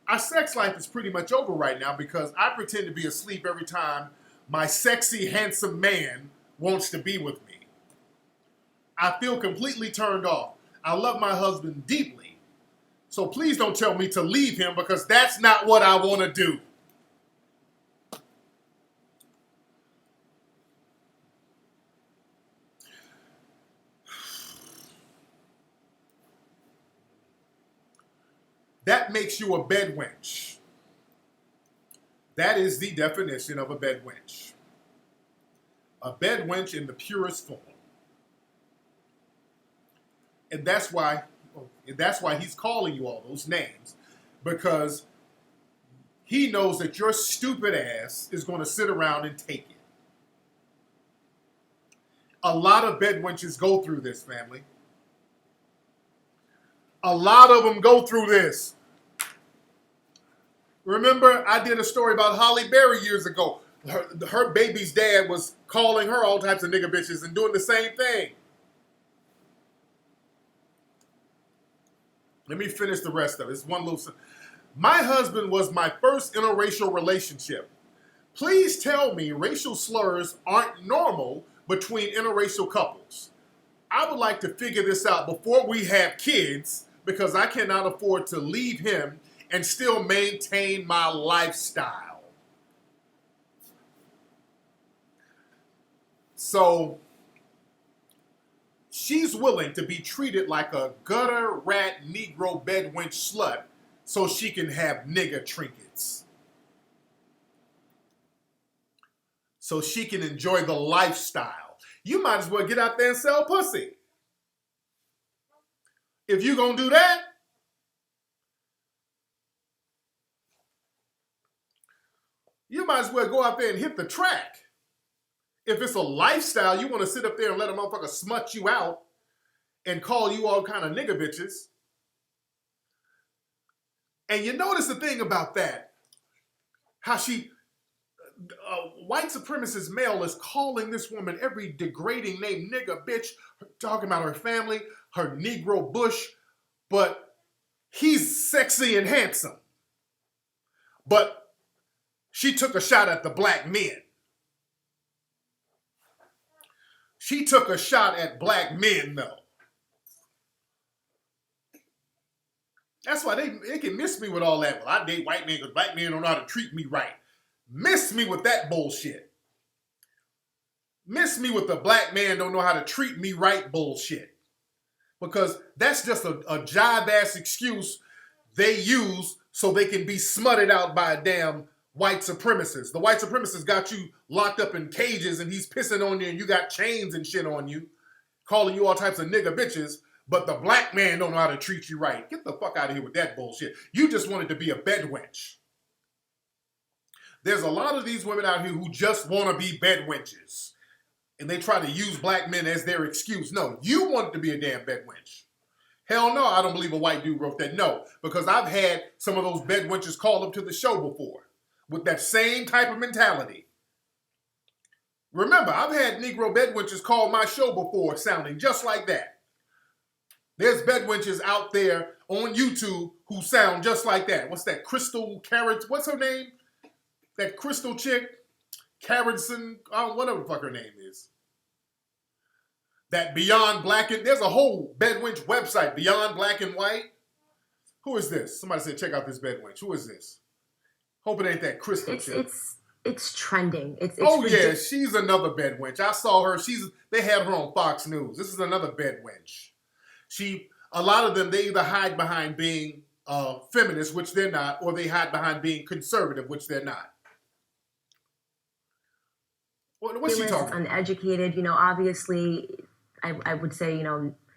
Our sex life is pretty much over right now because I pretend to be asleep every time my sexy, handsome man wants to be with me. I feel completely turned off. I love my husband deeply. So please don't tell me to leave him because that's not what I want to do. That makes you a bed wench. That is the definition of a bed wench. A bed wench in the purest form. And that's why he's calling you all those names, because he knows that your stupid ass is going to sit around and take it. A lot of bed wenches go through this, family. A lot of them go through this. Remember, I did a story about Holly Berry years ago. Her baby's dad was calling her all types of nigga bitches and doing the same thing. Let me finish the rest of it. It's one little. My husband was my first interracial relationship. Please tell me racial slurs aren't normal between interracial couples. I would like to figure this out before we have kids because I cannot afford to leave him and still maintain my lifestyle. So she's willing to be treated like a gutter rat Negro bed wench slut so she can have nigga trinkets. So she can enjoy the lifestyle. You might as well get out there and sell pussy. If you're going to do that, you might as well go out there and hit the track. If it's a lifestyle, you want to sit up there and let a motherfucker smut you out and call you all kind of nigga bitches. And you notice the thing about that, how white supremacist male is calling this woman every degrading name, nigga, bitch, talking about her family, her Negro bush, but he's sexy and handsome. But she took a shot at the black men. She took a shot at black men, though. That's why they can miss me with all that. Well, I date white men because black men don't know how to treat me right. Miss me with that bullshit. Miss me with the black man don't know how to treat me right bullshit. Because that's just a jive-ass excuse they use so they can be smutted out by a damn white supremacist. The white supremacist got you locked up in cages and he's pissing on you and you got chains and shit on you, calling you all types of nigga bitches, but the black man don't know how to treat you right. Get the fuck out of here with that bullshit. You just wanted to be a bed wench. There's a lot of these women out here who just want to be bed wenches. And they try to use black men as their excuse. No, you wanted to be a damn bed wench. Hell no, I don't believe a white dude wrote that. No, because I've had some of those bed wenches call up to the show before with that same type of mentality. Remember, I've had Negro bed wenches call my show before sounding just like that. There's bed wenches out there on YouTube who sound just like that. What's that? Crystal Carrots? What's her name? That Crystal chick? Carrotson? Whatever the fuck her name is. That Beyond Black and... There's a whole bed wench website, Beyond Black and White. Who is this? Somebody said, check out this bed wench. Who is this? Hope it ain't that Crystal chick. It's trending. It's yeah, she's another bed wench. I saw her. They had her on Fox News. This is another bed wench. A lot of them, they either hide behind being feminist, which they're not, or they hide behind being conservative, which they're not. What's she talking about? Uneducated, obviously, I would say,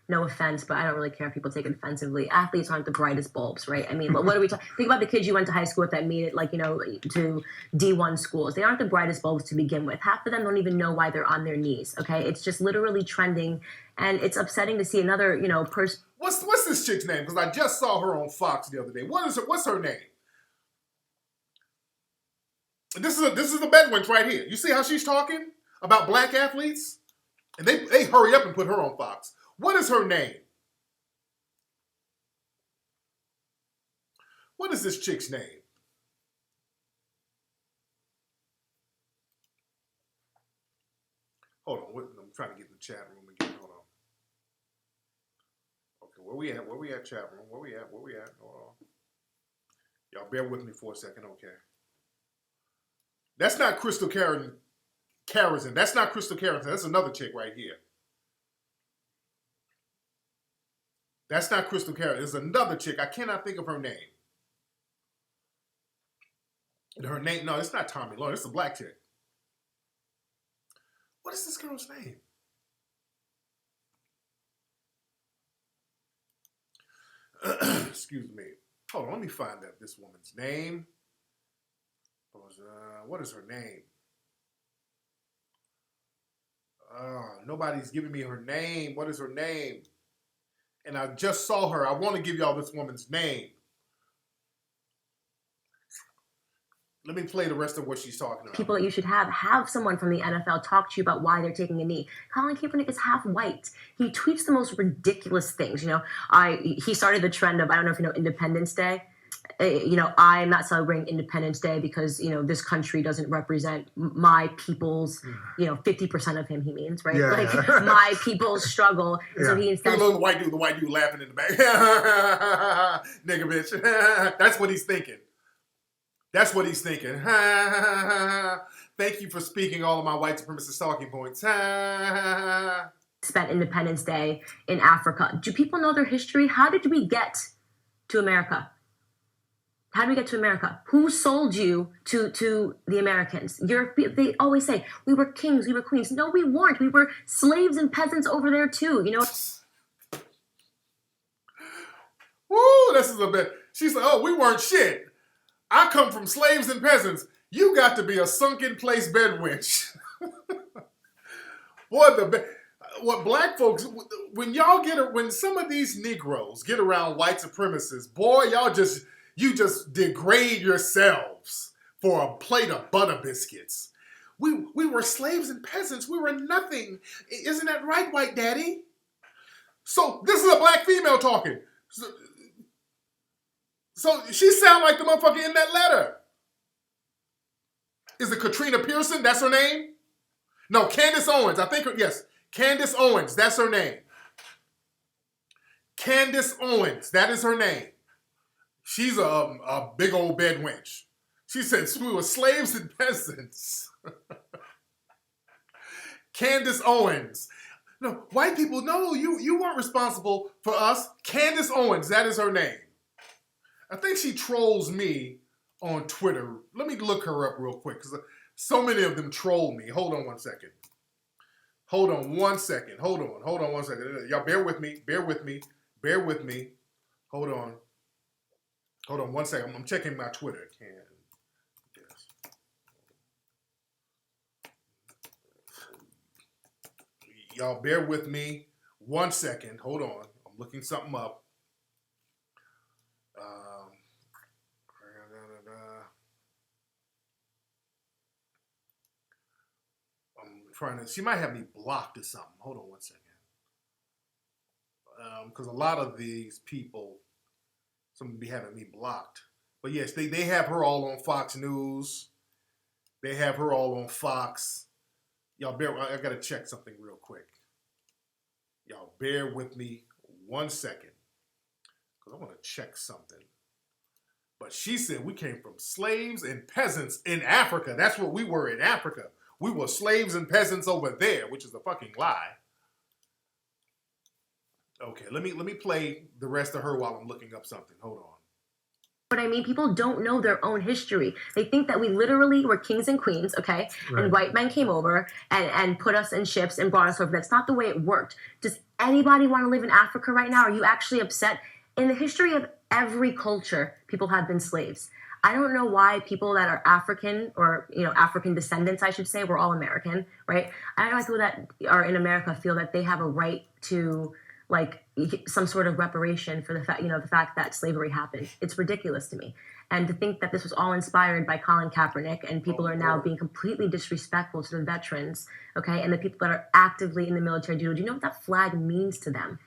no offense, but I don't really care if people take it offensively. Athletes aren't the brightest bulbs, right? I mean, what are we talking? Think about the kids you went to high school with that made it, to D1 schools. They aren't the brightest bulbs to begin with. Half of them don't even know why they're on their knees, okay? It's just literally trending, and it's upsetting to see another, person. What's this chick's name? Because I just saw her on Fox the other day. What's her name? This is the bed wench right here. You see how she's talking about black athletes? And they hurry up and put her on Fox. What is her name? What is this chick's name? Hold on. I'm trying to get in the chat room again. Hold on. Okay, where we at, chat room? Where we at? Hold on. Y'all bear with me for a second, okay. That's not Crystal Carrison. That's not Crystal Carrison. That's another chick right here. That's not Crystal Carrison. There's another chick. I cannot think of her name. Her name, no, it's not Tommy Lauren. It's a black chick. What is this girl's name? Excuse me. Hold on, let me find out this woman's name. What is her name? Nobody's giving me her name. What is her name? And I just saw her. I want to give y'all this woman's name. Let me play the rest of what she's talking about. People that you should have someone from the NFL talk to you about why they're taking a knee. Colin Kaepernick is half white. He tweets the most ridiculous things. He started the trend of, I don't know if you know Independence Day. I'm not celebrating Independence Day because, this country doesn't represent my people's, 50% of him, he means, right? Yeah. My people's struggle. And so he instead... Look, the white dude laughing in the back. Nigga bitch. That's what he's thinking. Thank you for speaking all of my white supremacist talking points. Spent Independence Day in Africa. Do people know their history? How did we get to America? How did we get to America? Who sold you to the Americans? They always say, we were kings, we were queens. No, we weren't. We were slaves and peasants over there too. Woo, this is a bit. She's like, oh, we weren't shit. I come from slaves and peasants. You got to be a sunken place bed wench. Boy, what black folks, when some of these Negroes get around white supremacists, boy, you just degrade yourselves for a plate of butter biscuits. We were slaves and peasants. We were nothing. Isn't that right, white daddy? So this is a black female talking. So she sound like the motherfucker in that letter. Is it Katrina Pearson? That's her name? No, Candace Owens. I think, yes. Candace Owens. That's her name. Candace Owens. That is her name. She's a big old bed wench. She said we were slaves and peasants. Candace Owens. No, white people, no, you weren't responsible for us. Candace Owens, that is her name. I think she trolls me on Twitter. Let me look her up real quick because so many of them troll me. Hold on one second. Hold on one second. Hold on one second. Y'all bear with me. Hold on one second. I'm checking my Twitter. Y'all bear with me 1 second. Hold on. I'm looking something up. I'm trying to. She might have me blocked or something. Hold on 1 second. Because a lot of these people, some be having me blocked. But yes, they have her all on Fox News. They have her all on Fox. Y'all I gotta check something real quick. Y'all bear with me 1 second. Because I want to check something. But she said we came from slaves and peasants in Africa. That's what we were in Africa. We were slaves and peasants over there, which is a fucking lie. Okay, let me play the rest of her while I'm looking up something. Hold on. But I mean, people don't know their own history. They think that we literally were kings and queens, okay? Right. And white men came over and put us in ships and brought us over. That's not the way it worked. Does anybody want to live in Africa right now? Are you actually upset? In the history of every culture, people have been slaves. I don't know why people that are African or, African descendants, I should say, we're all American, right? I don't know why people that are in America feel that they have a right to some sort of reparation for the fact that slavery happened. It's ridiculous to me. And to think that this was all inspired by Colin Kaepernick and people are now being completely disrespectful to the veterans, okay? And the people that are actively in the military. Do you know what that flag means to them?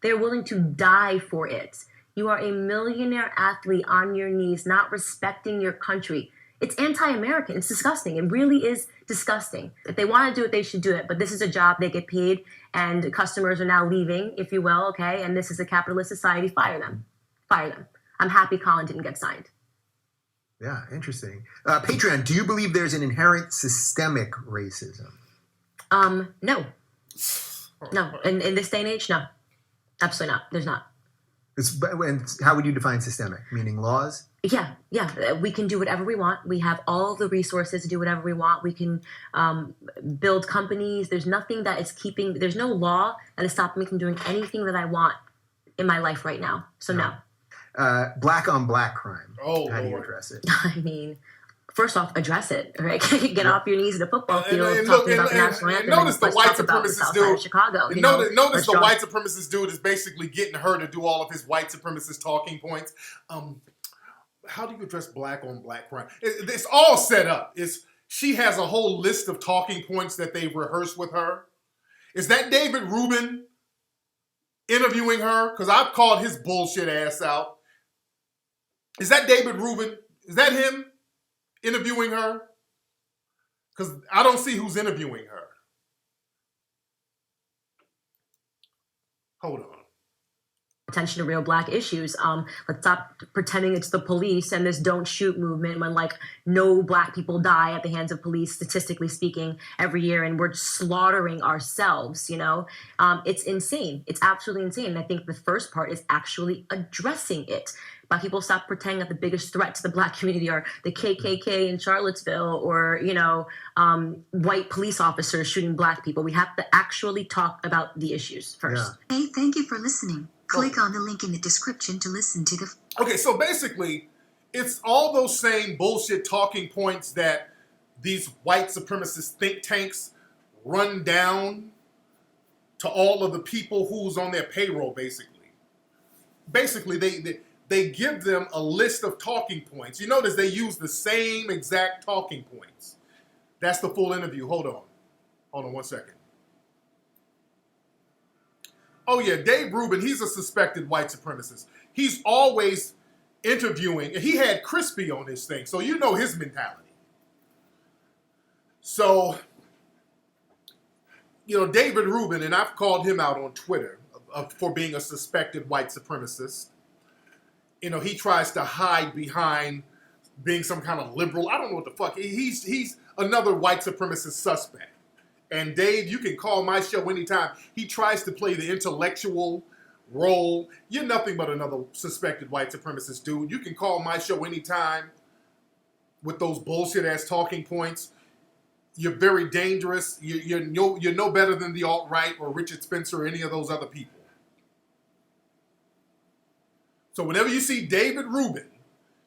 They're willing to die for it. You are a millionaire athlete on your knees, not respecting your country. It's anti-American. It's disgusting. It really is disgusting. If they want to do it, they should do it. But this is a job. They get paid, and customers are now leaving, if you will, okay? And this is a capitalist society. Fire them. Fire them. I'm happy Colin didn't get signed. Yeah, interesting. Patreon, do you believe there's an inherent systemic racism? No. No. In this day and age, no. Absolutely not. There's not. And how would you define systemic? Meaning laws? Yeah. We can do whatever we want. We have all the resources to do whatever we want. We can build companies. There's nothing that is there's no law that is stopping me from doing anything that I want in my life right now. So no. Black on black crime. Oh, how do you address it? I mean, first off, address it. Right? Get off your knees at the football field talking about the national anthem. Notice the white supremacist dude. Chicago. Notice the white supremacist dude is basically getting her to do all of his white supremacist talking points. How do you address black on black crime? It's all set up. She has a whole list of talking points that they've rehearsed with her. Is that David Rubin interviewing her? Because I've called his bullshit ass out. Is that David Rubin? Is that him interviewing her? Because I don't see who's interviewing her. Hold on. Attention to real black issues. Let's stop pretending it's the police and this don't shoot movement when no black people die at the hands of police, statistically speaking, every year, and we're slaughtering ourselves, It's insane. It's absolutely insane. And I think the first part is actually addressing it. Black people stop pretending that the biggest threat to the black community are the KKK in Charlottesville or, white police officers shooting black people. We have to actually talk about the issues first. Yeah. Hey, thank you for listening. Click on the link in the description to listen to the... Okay, so basically, it's all those same bullshit talking points that these white supremacist think tanks run down to all of the people who's on their payroll, basically. Basically, they give them a list of talking points. You notice they use the same exact talking points. That's the full interview. Hold on 1 second. Oh yeah, Dave Rubin, he's a suspected white supremacist. He's always interviewing, and he had Crispy on his thing, so you know his mentality. So, David Rubin, and I've called him out on Twitter for being a suspected white supremacist. He tries to hide behind being some kind of liberal. I don't know what the fuck. He's another white supremacist suspect. And Dave, you can call my show anytime. He tries to play the intellectual role. You're nothing but another suspected white supremacist dude. You can call my show anytime with those bullshit ass talking points. You're very dangerous. You're no better than the alt-right or Richard Spencer or any of those other people. So whenever you see David Rubin,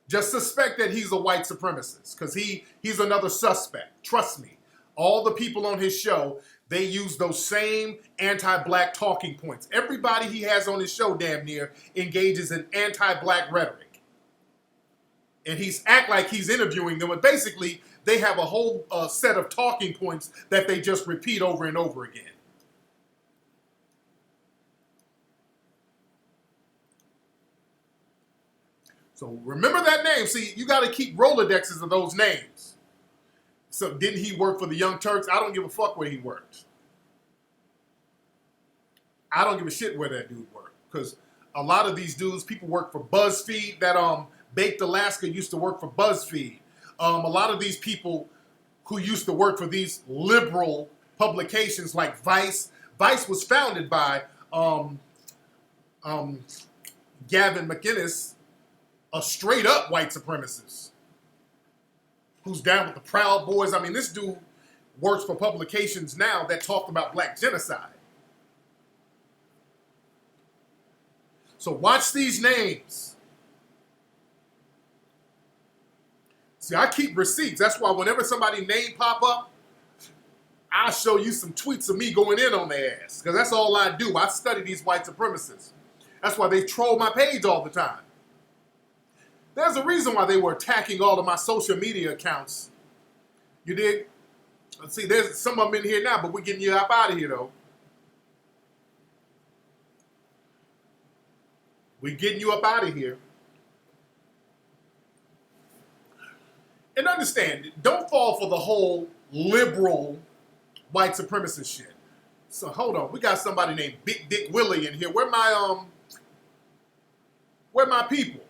just suspect that he's a white supremacist because he's another suspect. Trust me. All the people on his show, they use those same anti-black talking points. Everybody he has on his show damn near engages in anti-black rhetoric. And he's act like he's interviewing them, but basically they have a whole set of talking points that they just repeat over and over again. So remember that name. See, you got to keep Rolodexes of those names. So didn't he work for the Young Turks? I don't give a fuck where he worked. I don't give a shit where that dude worked. Because a lot of these dudes, people work for BuzzFeed. That Baked Alaska used to work for BuzzFeed. A lot of these people who used to work for these liberal publications like Vice. Vice was founded by Gavin McInnes, a straight up white supremacist who's down with the Proud Boys. I mean, this dude works for publications now that talk about black genocide. So watch these names. See, I keep receipts. That's why whenever somebody's name pop up, I'll show you some tweets of me going in on their ass. Because that's all I do. I study these white supremacists. That's why they troll my page all the time. There's a reason why they were attacking all of my social media accounts. You dig? Let's see, there's some of them in here now, but we're getting you up out of here, though. We're getting you up out of here. And understand, don't fall for the whole liberal white supremacist shit. So hold on, we got somebody named Big Dick Willie in here. Where my people?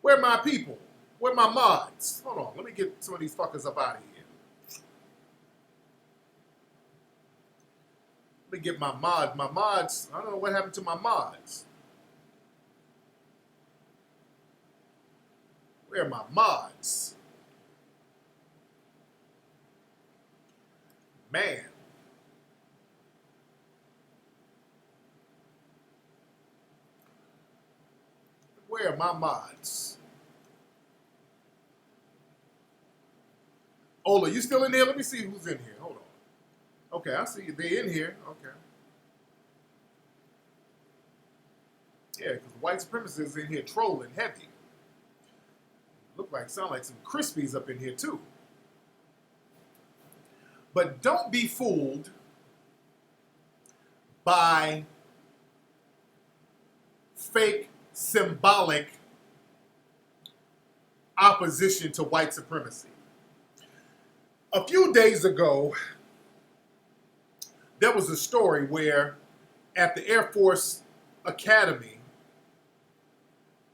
Where my people? Where my mods? Hold on, let me get some of these fuckers up out of here. Let me get my mods. My mods, I don't know what happened to my mods. Where are my mods? Man. Where are my mods? Ola, you still in there? Let me see who's in here. Hold on. Okay, I see you. They're in here. Okay. Yeah, because white supremacists in here trolling heavy. Sound like some Crispies up in here too. But don't be fooled by fake symbolic opposition to white supremacy. A few days ago, there was a story where at the Air Force Academy,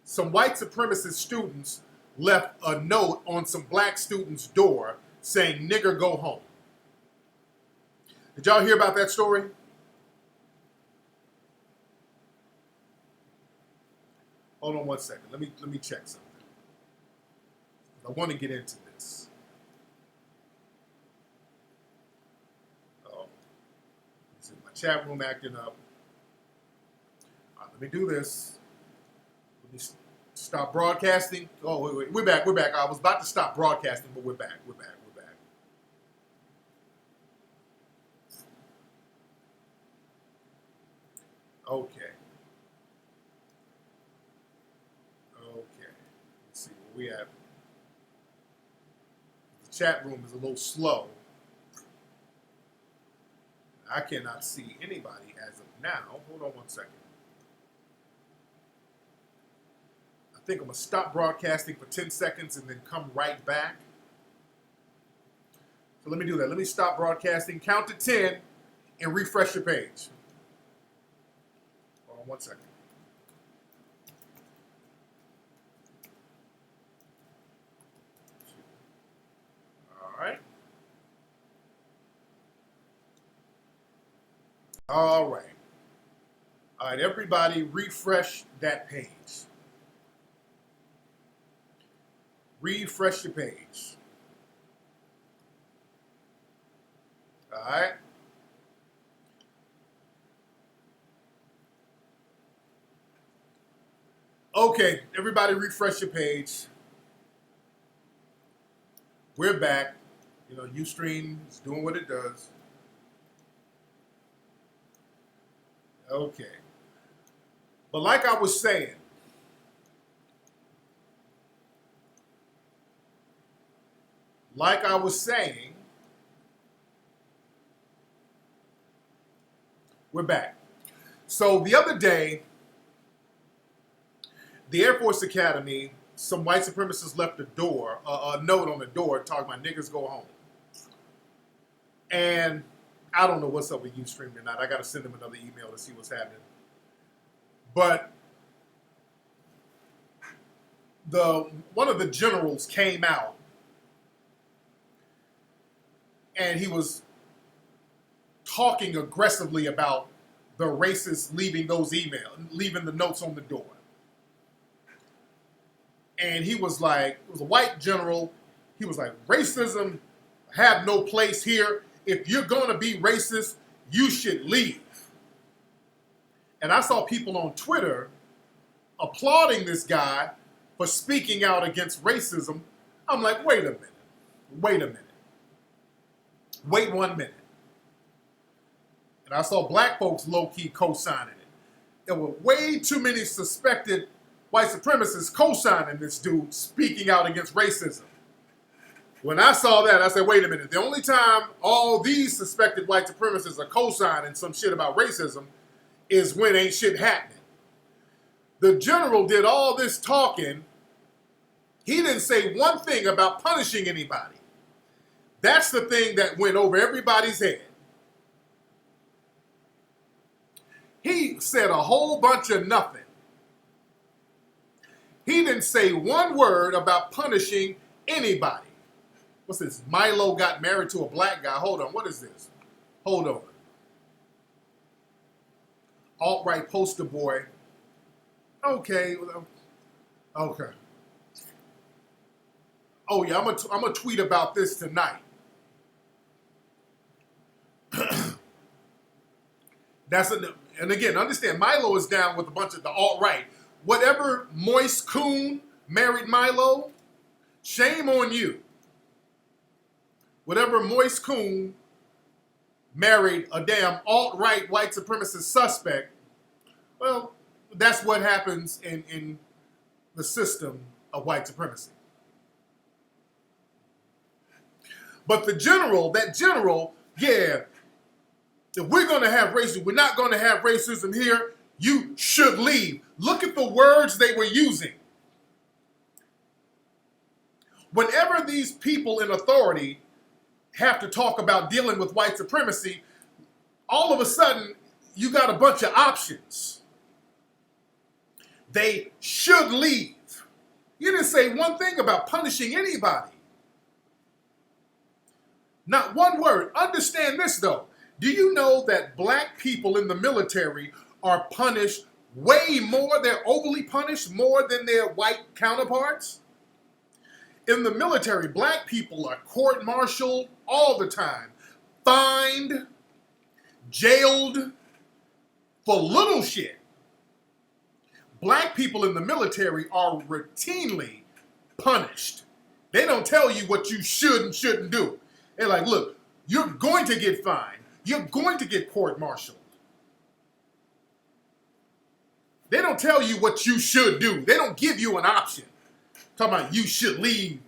some white supremacist students left a note on some black students' door saying, "Nigger, go home." Did y'all hear about that story? Hold on one second. Let me check something. I want to get into this. Oh, this is my chat room acting up. All right, let me do this. Let me stop broadcasting. Oh, wait. We're back. I was about to stop broadcasting, but we're back. Okay. Let's see where we at. The chat room is a little slow. I cannot see anybody as of now. Hold on one second. think I'm going to stop broadcasting for 10 seconds and then come right back. So let me do that. Let me stop broadcasting, count to 10, and refresh your page. Hold on 1 second. All right. All right. All right, everybody refresh that page. Refresh your page. All right. Okay, everybody refresh your page. We're back. You know, Ustream is doing what it does. Okay. But like I was saying, we're back. So the other day, the Air Force Academy, some white supremacists left a note on the door talking about niggas go home. And I don't know what's up with Ustream tonight. I got to send them another email to see what's happening. But one of the generals came out and he was talking aggressively about the racists leaving the notes on the door. And he was like, it was a white general. He was like, racism have no place here. If you're going to be racist, you should leave. And I saw people on Twitter applauding this guy for speaking out against racism. I'm like, wait a minute. Wait 1 minute. And I saw black folks low-key co-signing it. There were way too many suspected white supremacists co-signing this dude speaking out against racism. When I saw that, I said, wait a minute. The only time all these suspected white supremacists are co-signing some shit about racism is when ain't shit happening. The general did all this talking. He didn't say one thing about punishing anybody. That's the thing that went over everybody's head. He said a whole bunch of nothing. He didn't say one word about punishing anybody. What's this? Milo got married to a black guy. Hold on. What is this? Hold on. Alt-right poster boy. Okay. Okay. Oh, yeah. I'm gonna tweet about this tonight. And again, understand, Milo is down with a bunch of the alt-right. Whatever moist coon married Milo, shame on you. Whatever moist coon married a damn alt-right white supremacist suspect, well, that's what happens in the system of white supremacy. But that general, yeah, if we're going to have racism, we're not going to have racism here, you should leave. Look at the words they were using. Whenever these people in authority have to talk about dealing with white supremacy, all of a sudden, you got a bunch of options. They should leave. You didn't say one thing about punishing anybody. Not one word. Understand this, though. Do you know that black people in the military are punished way more? They're overly punished more than their white counterparts? In the military, black people are court-martialed all the time, fined, jailed for little shit. Black people in the military are routinely punished. They don't tell you what you should and shouldn't do. They're like, look, you're going to get fined. You're going to get court-martialed. They don't tell you what you should do. They don't give you an option. Talking about you should leave.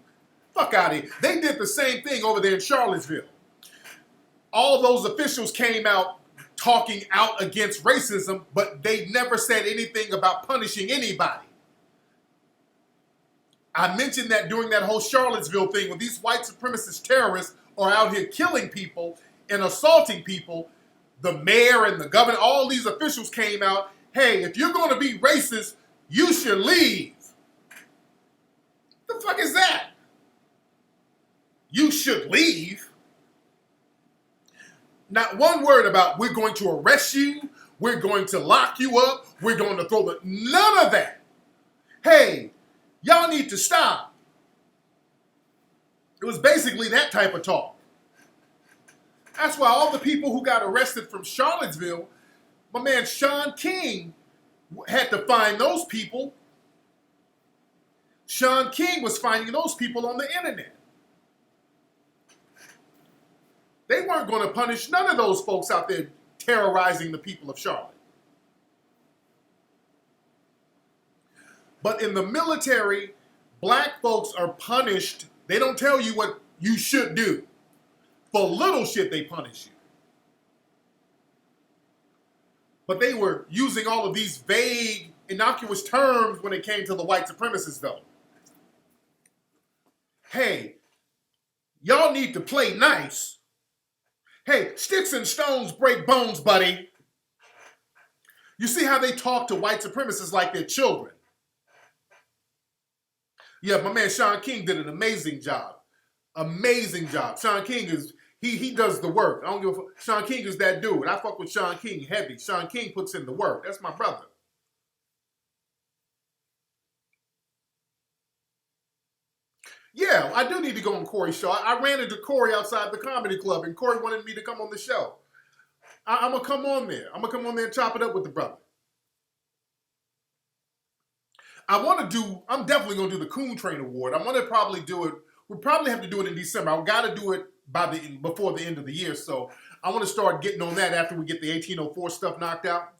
Fuck out of here. They did the same thing over there in Charlottesville. All those officials came out talking out against racism, but they never said anything about punishing anybody. I mentioned that during that whole Charlottesville thing, when these white supremacist terrorists are out here killing people and assaulting people, the mayor and the governor, all these officials came out, hey, if you're going to be racist, you should leave. The fuck is that? You should leave. Not one word about we're going to arrest you, we're going to lock you up, we're going to throw the... None of that. Hey, y'all need to stop. It was basically that type of talk. That's why all the people who got arrested from Charlottesville, my man Sean King had to find those people. Sean King was finding those people on the internet. They weren't going to punish none of those folks out there terrorizing the people of Charlotte. But in the military, black folks are punished. They don't tell you what you should do. For little shit, they punish you. But they were using all of these vague, innocuous terms when it came to the white supremacists, though. Hey, y'all need to play nice. Hey, sticks and stones break bones, buddy. You see how they talk to white supremacists like they're children. Yeah, my man Sean King did an amazing job. Amazing job. Sean King is, he does the work. I don't give a fuck. Sean King is that dude. I fuck with Sean King heavy. Sean King puts in the work. That's my brother. Yeah, I do need to go on Corey's show. I ran into Corey outside the comedy club, and Corey wanted me to come on the show. I'm going to come on there. I'm going to come on there and chop it up with the brother. I'm definitely going to do the Coon Train Award. I'm going to probably do it. We'll probably have to do it in December. I've got to do it before the end of the year. So I want to start getting on that after we get the 1804 stuff knocked out.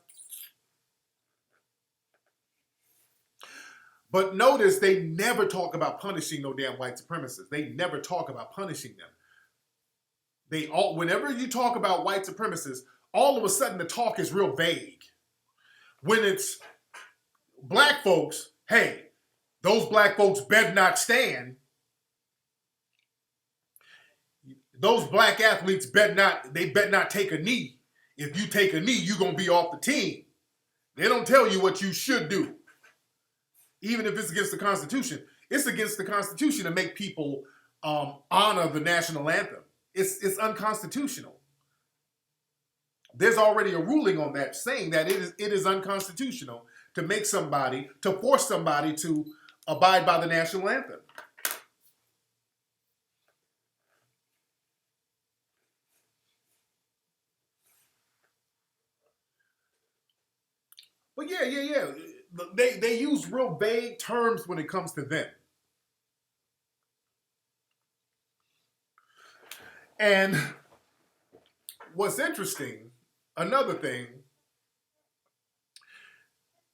But notice they never talk about punishing no damn white supremacists. They never talk about punishing them. Whenever you talk about white supremacists, all of a sudden the talk is real vague. When it's black folks, hey, those black folks better not stand. Those black athletes better not take a knee. If you take a knee, you're going to be off the team. They don't tell you what you should do. Even if it's against the Constitution. It's against the Constitution to make people honor the national anthem. It's unconstitutional. There's already a ruling on that saying that it is unconstitutional to force somebody to abide by the national anthem. But yeah. They use real vague terms when it comes to them. And what's interesting, another thing,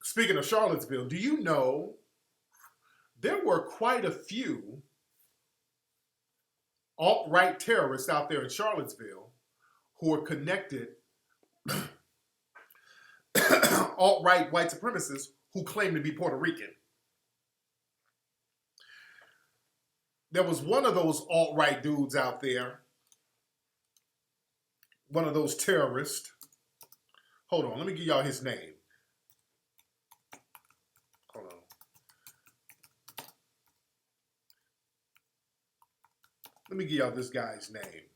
speaking of Charlottesville, do you know there were quite a few alt-right terrorists out there in Charlottesville who are connected, alt-right white supremacists who claim to be Puerto Rican. There was one of those alt-right dudes out there, one of those terrorists. Hold on, let me give y'all his name. Hold on. Let me give y'all this guy's name.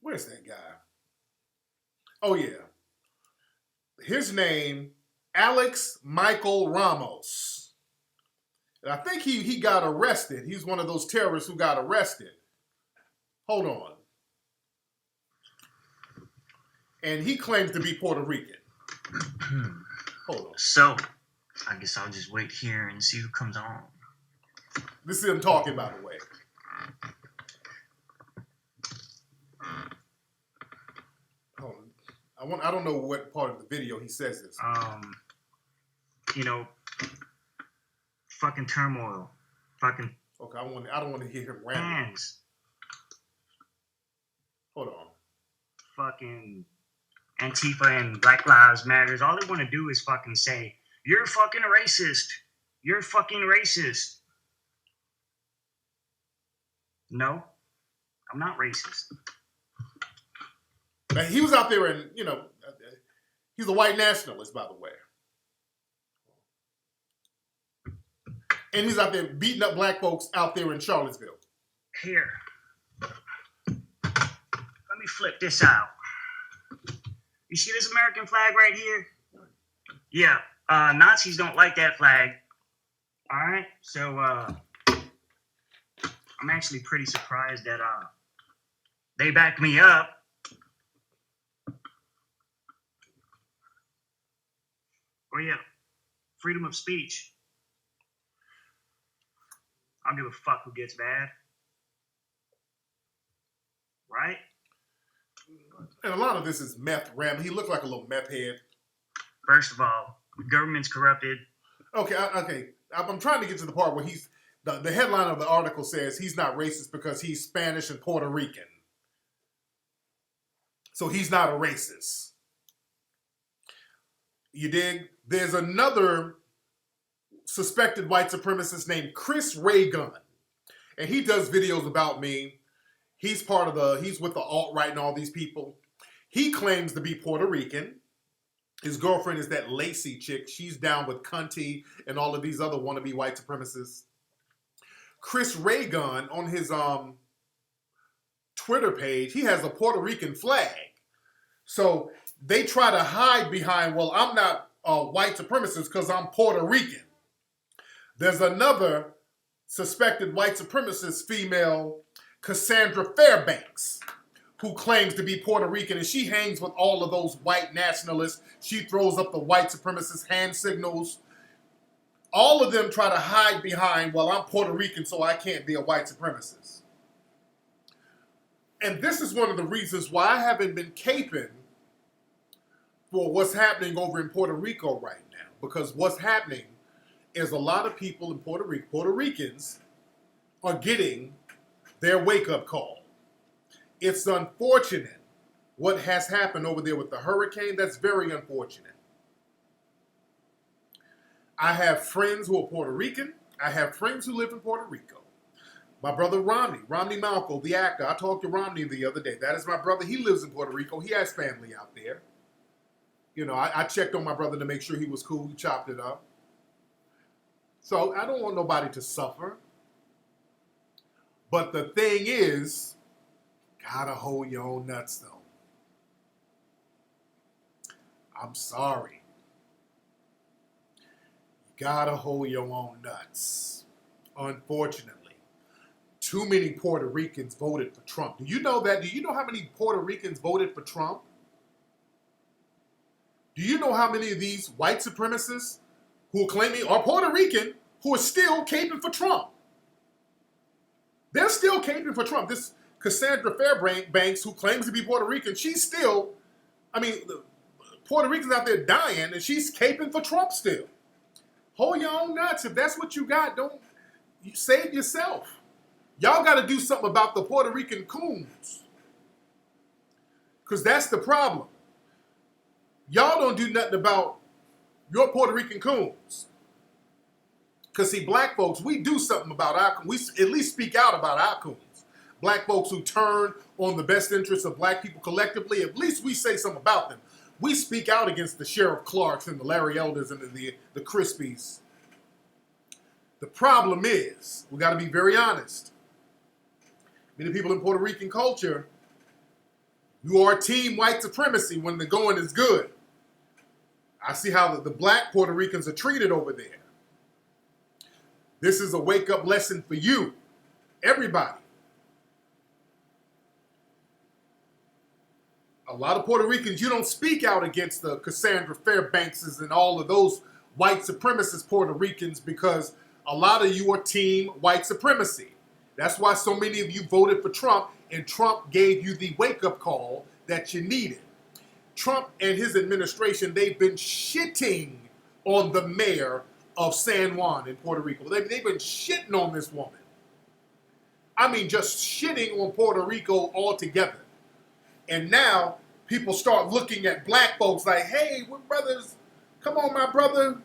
Where's that guy? Oh, yeah. His name, Alex Michael Ramos. And I think he got arrested. He's one of those terrorists who got arrested. Hold on. And he claims to be Puerto Rican. Hold on. So, I guess I'll just wait here and see who comes on. This is him talking, by the way. I don't know what part of the video he says this. Fucking turmoil. Fucking. Okay, I don't want to hear him rambling. Fans. Hold on. Fucking Antifa and Black Lives Matters, all they want to do is fucking say, you're fucking racist. You're fucking racist. No, I'm not racist. Now, he was out there and, he's a white nationalist, by the way. And he's out there beating up black folks out there in Charlottesville. Here. Let me flip this out. You see this American flag right here? Yeah, Nazis don't like that flag. All right, so I'm actually pretty surprised that they back me up. Oh yeah, freedom of speech. I don't give a fuck who gets mad. Right? And a lot of this is meth ram. He looked like a little meth head. First of all, the government's corrupted. Okay. I'm trying to get to the part where the headline of the article says he's not racist because he's Spanish and Puerto Rican. So he's not a racist. You dig? There's another suspected white supremacist named Chris Ray Gun. And he does videos about me. He's with the alt-right and all these people. He claims to be Puerto Rican. His girlfriend is that Lacey chick. She's down with Cunty and all of these other wannabe white supremacists. Chris Ray Gun on his Twitter page, he has a Puerto Rican flag. So they try to hide behind, well, I'm not a white supremacist because I'm Puerto Rican. There's another suspected white supremacist female, Cassandra Fairbanks, who claims to be Puerto Rican, and she hangs with all of those white nationalists. She throws up the white supremacist hand signals. All of them try to hide behind, well, I'm Puerto Rican, so I can't be a white supremacist. And this is one of the reasons why I haven't been caping for what's happening over in Puerto Rico right now. Because what's happening is a lot of people in Puerto Rico, Puerto Ricans, are getting their wake-up call. It's unfortunate what has happened over there with the hurricane. That's very unfortunate. I have friends who are Puerto Rican. I have friends who live in Puerto Rico. My brother Romney Malco, the actor. I talked to Romney the other day. That is my brother. He lives in Puerto Rico. He has family out there. I checked on my brother to make sure he was cool. We chopped it up. So I don't want nobody to suffer. But the thing is, gotta hold your own nuts, though. I'm sorry. You gotta hold your own nuts. Unfortunately, too many Puerto Ricans voted for Trump. Do you know that? Do you know how many Puerto Ricans voted for Trump? Do you know how many of these white supremacists who are claiming are Puerto Rican who are still caping for Trump? They're still caping for Trump. This Cassandra Fairbanks, who claims to be Puerto Rican, she's still, Puerto Ricans out there dying, and she's caping for Trump still. Hold your own nuts. If that's what you got, you save yourself. Y'all got to do something about the Puerto Rican coons. Because that's the problem. Y'all don't do nothing about your Puerto Rican coons. Because, see, black folks, we do something about our coons. We at least speak out about our coons. Black folks who turn on the best interests of black people collectively, at least we say something about them. We speak out against the Sheriff Clarks and the Larry Elders and the Crispies. The problem is, we got to be very honest. Many people in Puerto Rican culture, you are team white supremacy when the going is good. I see how the black Puerto Ricans are treated over there. This is a wake-up lesson for you, everybody. A lot of Puerto Ricans, you don't speak out against the Cassandra Fairbankses and all of those white supremacist Puerto Ricans because a lot of you are team white supremacy. That's why so many of you voted for Trump, and Trump gave you the wake-up call that you needed. Trump and his administration, they've been shitting on the mayor of San Juan in Puerto Rico. They've been shitting on this woman. I mean, just shitting on Puerto Rico altogether. And now people start looking at black folks like, hey, we're brothers. Come on, my brother.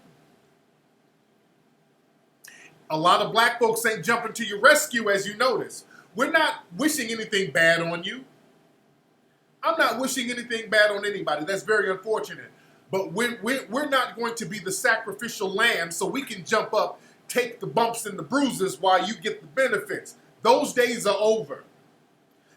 A lot of black folks ain't jumping to your rescue, as you notice. We're not wishing anything bad on you. I'm not wishing anything bad on anybody. That's very unfortunate. But we're not going to be the sacrificial lamb so we can jump up, take the bumps and the bruises while you get the benefits. Those days are over.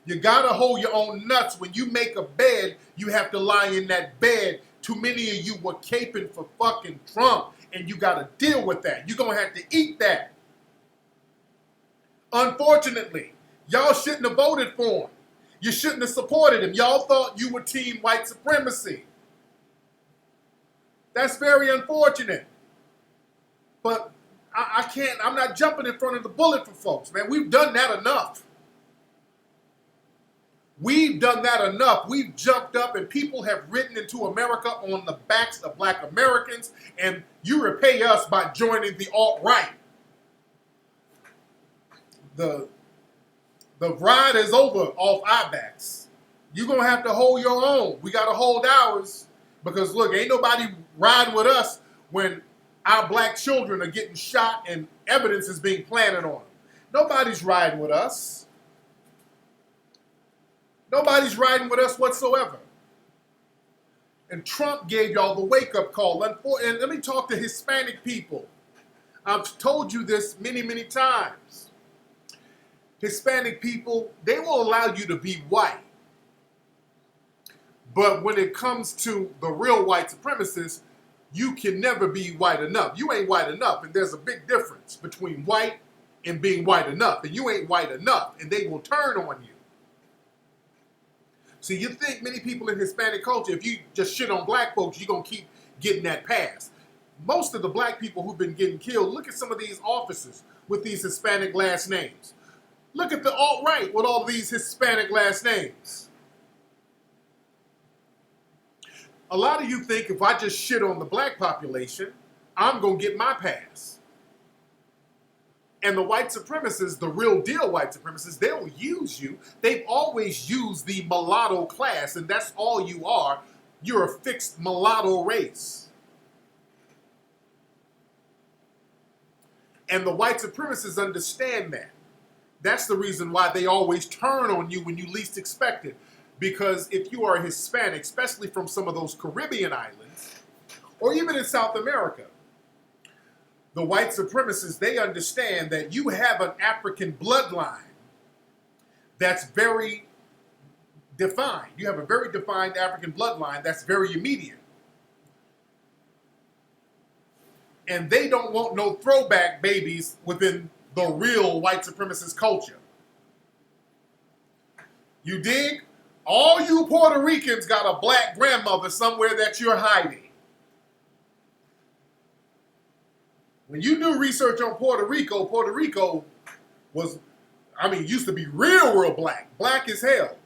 You got to hold your own nuts. When you make a bed, you have to lie in that bed. Too many of you were caping for fucking Trump, and you got to deal with that. You're going to have to eat that. Unfortunately, y'all shouldn't have voted for him. You shouldn't have supported him. Y'all thought you were team white supremacy. That's very unfortunate. But I can't, I'm not jumping in front of the bullet for folks, man. We've done that enough. We've done that enough. We've jumped up and people have ridden into America on the backs of black Americans, and you repay us by joining the alt-right. The ride is over off our backs. You're going to have to hold your own. We got to hold ours because, look, ain't nobody riding with us when our black children are getting shot and evidence is being planted on them. Nobody's riding with us. Nobody's riding with us whatsoever. And Trump gave y'all the wake-up call. And let me talk to Hispanic people. I've told you this many, many times. Hispanic people, they will allow you to be white. But when it comes to the real white supremacists, you can never be white enough. You ain't white enough, and there's a big difference between white and being white enough. And you ain't white enough, and they will turn on you. See, you think many people in Hispanic culture, if you just shit on black folks, you're going to keep getting that pass. Most of the black people who've been getting killed, look at some of these officers with these Hispanic last names. Look at the alt-right with all these Hispanic last names. A lot of you think if I just shit on the black population, I'm going to get my pass. And the white supremacists, the real deal white supremacists, they'll use you. They've always used the mulatto class, and that's all you are. You're a fixed mulatto race. And the white supremacists understand that. That's the reason why they always turn on you when you least expect it. Because if you are Hispanic, especially from some of those Caribbean islands, or even in South America, the white supremacists, they understand that you have an African bloodline that's very defined. You have a very defined African bloodline that's very immediate. And they don't want no throwback babies within the real white supremacist culture. You dig? All you Puerto Ricans got a black grandmother somewhere that you're hiding. When you do research on Puerto Rico was, used to be real black. Black as hell.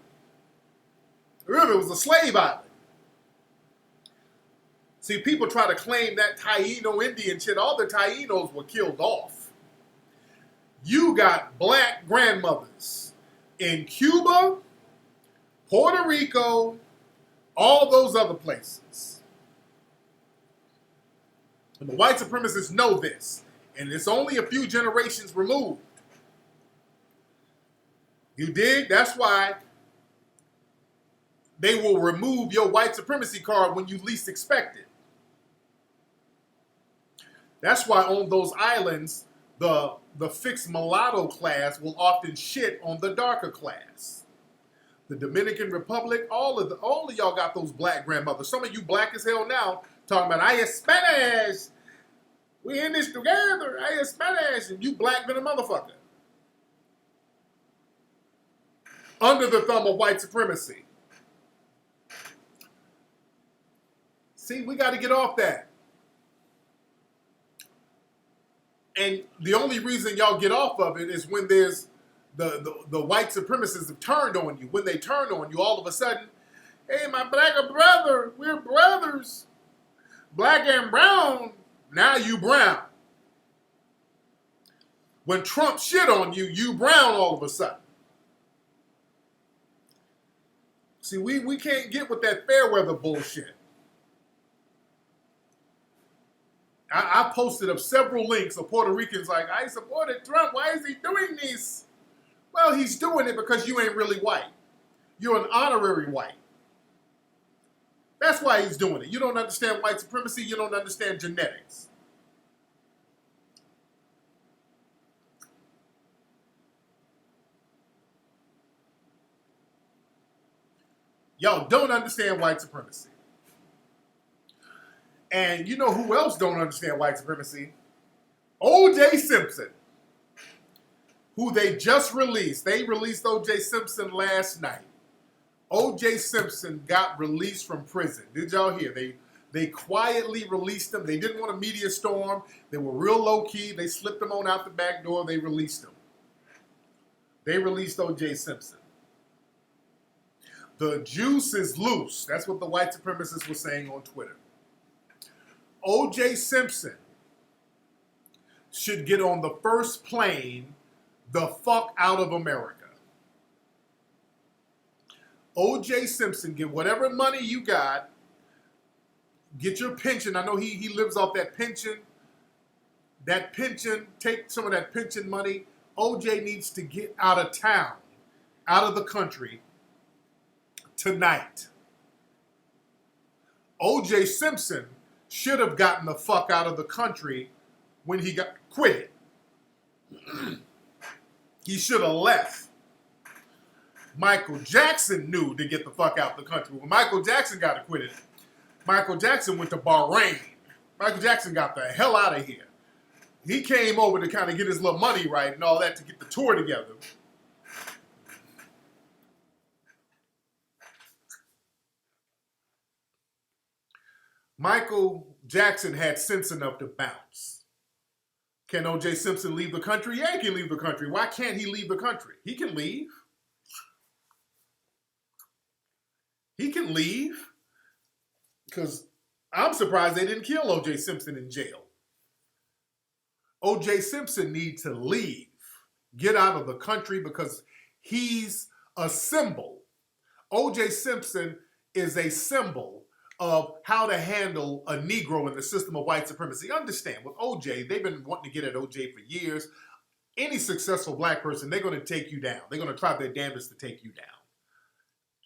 Remember, it was a slave island. See, people try to claim that Taino Indian shit. All the Tainos were killed off. You got black grandmothers in Cuba, Puerto Rico, all those other places. And the white supremacists know this, and it's only a few generations removed. You dig? That's why they will remove your white supremacy card when you least expect it. That's why on those islands, the fixed mulatto class will often shit on the darker class. The Dominican Republic, all of y'all got those black grandmothers. Some of you black as hell now talking about, I am Spanish. We in this together. I am Spanish. And you black than a motherfucker. Under the thumb of white supremacy. See, we got to get off that. And the only reason y'all get off of it is when there's the white supremacists have turned on you. When they turn on you, all of a sudden, hey, my black brother, we're brothers. Black and brown, now you brown. When Trump shit on you, you brown all of a sudden. See, we can't get with that fair weather bullshit. I posted up several links of Puerto Ricans like, I supported Trump. Why is he doing this? Well, he's doing it because you ain't really white. You're an honorary white. That's why he's doing it. You don't understand white supremacy. You don't understand genetics. Y'all don't understand white supremacy. And you know who else don't understand white supremacy? O.J. Simpson, who they just released. They released O.J. Simpson last night. O.J. Simpson got released from prison. Did y'all hear? They quietly released him. They didn't want a media storm. They were real low-key. They slipped him on out the back door. They released him. They released O.J. Simpson. The juice is loose. That's what the white supremacists were saying on Twitter. O.J. Simpson should get on the first plane the fuck out of America. O.J. Simpson, get whatever money you got, get your pension. I know he lives off that pension. That pension, take some of that pension money. O.J. needs to get out of town, out of the country, tonight. O.J. Simpson should have gotten the fuck out of the country when he got quit. He should have left. Michael Jackson knew to get the fuck out the country. When Michael Jackson got acquitted, Michael Jackson went to Bahrain. Michael Jackson got the hell out of here. He came over to kind of get his little money right and all that to get the tour together. Michael Jackson had sense enough to bounce. Can O.J. Simpson leave the country? Yeah, he can leave the country. Why can't he leave the country? He can leave. He can leave. Because I'm surprised they didn't kill O.J. Simpson in jail. O.J. Simpson needs to leave. Get out of the country because he's a symbol. O.J. Simpson is a symbol of how to handle a Negro in the system of white supremacy. Understand, with OJ, they've been wanting to get at OJ for years. Any successful black person, they're going to take you down. They're going to try their damnedest to take you down.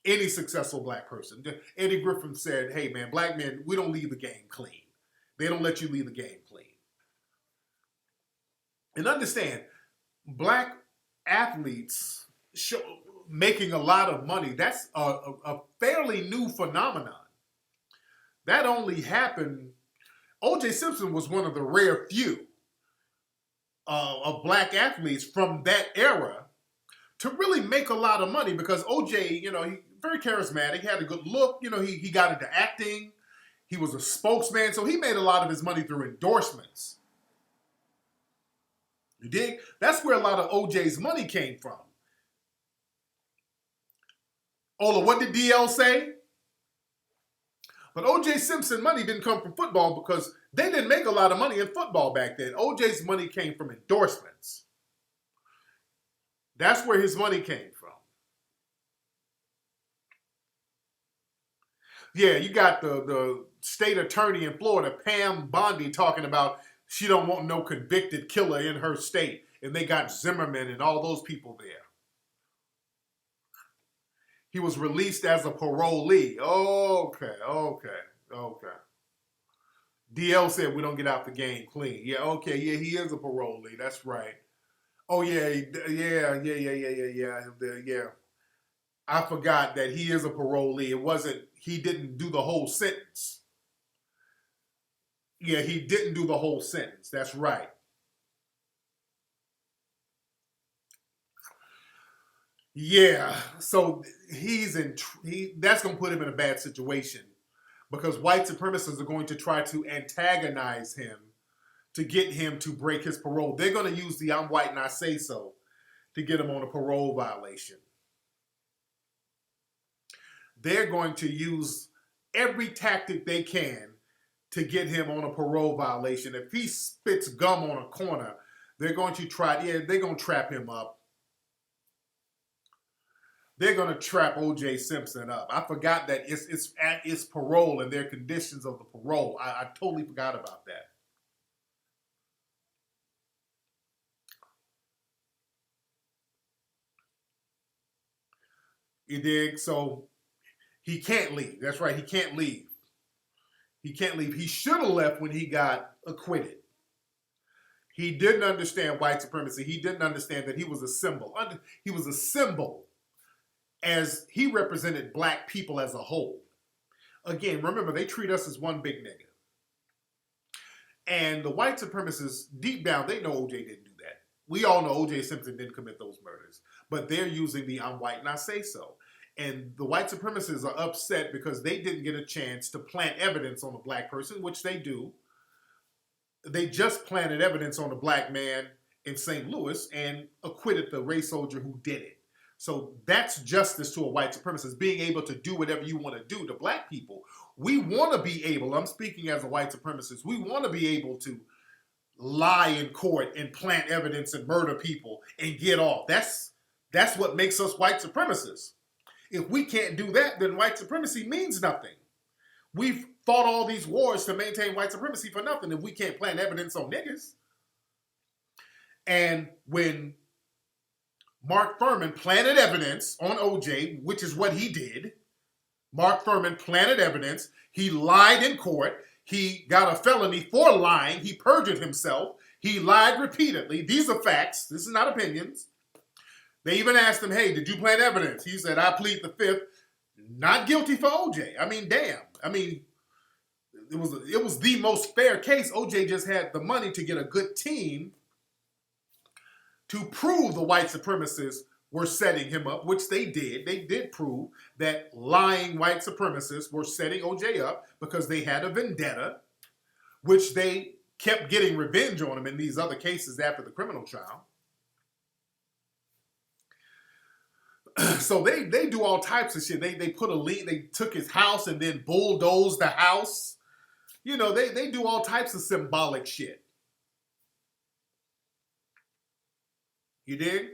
Any successful black person. Eddie Griffin said, hey man, black men, we don't leave the game clean. They don't let you leave the game clean. And understand, black athletes making a lot of money, that's a fairly new phenomenon. That only happened, O.J. Simpson was one of the rare few of black athletes from that era to really make a lot of money because O.J., he very charismatic, had a good look, he got into acting, he was a spokesman, so he made a lot of his money through endorsements. You dig? That's where a lot of O.J.'s money came from. Ola, what did DL say? But O.J. Simpson money didn't come from football because they didn't make a lot of money in football back then. O.J.'s money came from endorsements. That's where his money came from. Yeah, you got the state attorney in Florida, Pam Bondi, talking about she don't want no convicted killer in her state. And they got Zimmerman and all those people there. He was released as a parolee. Okay. DL said we don't get out the game clean. Yeah, okay, yeah, he is a parolee. That's right. Oh, yeah. I forgot that he is a parolee. He didn't do the whole sentence. Yeah, he didn't do the whole sentence. That's right. Yeah, so that's going to put him in a bad situation because white supremacists are going to try to antagonize him to get him to break his parole. They're going to use the I'm white and I say so to get him on a parole violation. They're going to use every tactic they can to get him on a parole violation. If he spits gum on a corner, they're going to trap him up. they're going to trap O.J. Simpson up. I forgot that it's parole and their conditions of the parole. I totally forgot about that. You dig? So he can't leave. That's right. He can't leave. He can't leave. He should have left when he got acquitted. He didn't understand white supremacy. He didn't understand that he was a symbol. He was a symbol as he represented black people as a whole. Again, remember, they treat us as one big nigga. And the white supremacists, deep down, they know OJ didn't do that. We all know OJ Simpson didn't commit those murders. But they're using the I'm white and I say so. And the white supremacists are upset because they didn't get a chance to plant evidence on a black person, which they do. They just planted evidence on a black man in St. Louis and acquitted the race soldier who did it. So that's justice to a white supremacist, being able to do whatever you want to do to black people. We want to be able, I'm speaking as a white supremacist, we want to be able to lie in court and plant evidence and murder people and get off. That's what makes us white supremacists. If we can't do that, then white supremacy means nothing. We've fought all these wars to maintain white supremacy for nothing if we can't plant evidence on niggas. And when Mark Furman planted evidence on OJ, which is what he did, Mark Furman planted evidence. He lied in court. He got a felony for lying. He perjured himself. He lied repeatedly. These are facts. This is not opinions. They even asked him, hey, did you plant evidence? He said, I plead the fifth. Not guilty for OJ. I mean, damn. I mean, it was the most fair case. OJ just had the money to get a good team to prove the white supremacists were setting him up, which they did. They did prove that lying white supremacists were setting OJ up because they had a vendetta, which they kept getting revenge on him in these other cases after the criminal trial. So they do all types of shit. They put a lien, they took his house and then bulldozed the house. You know, they do all types of symbolic shit. You dig?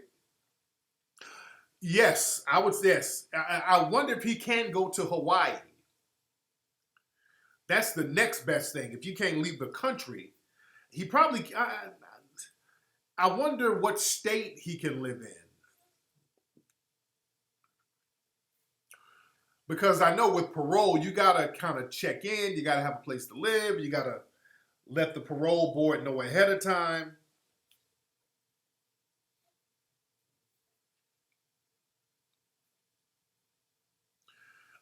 Yes, I would say yes. I wonder if he can go to Hawaii. That's the next best thing. If you can't leave the country, he probably, I wonder what state he can live in. Because I know with parole, you got to kind of check in. You got to have a place to live. You got to let the parole board know ahead of time.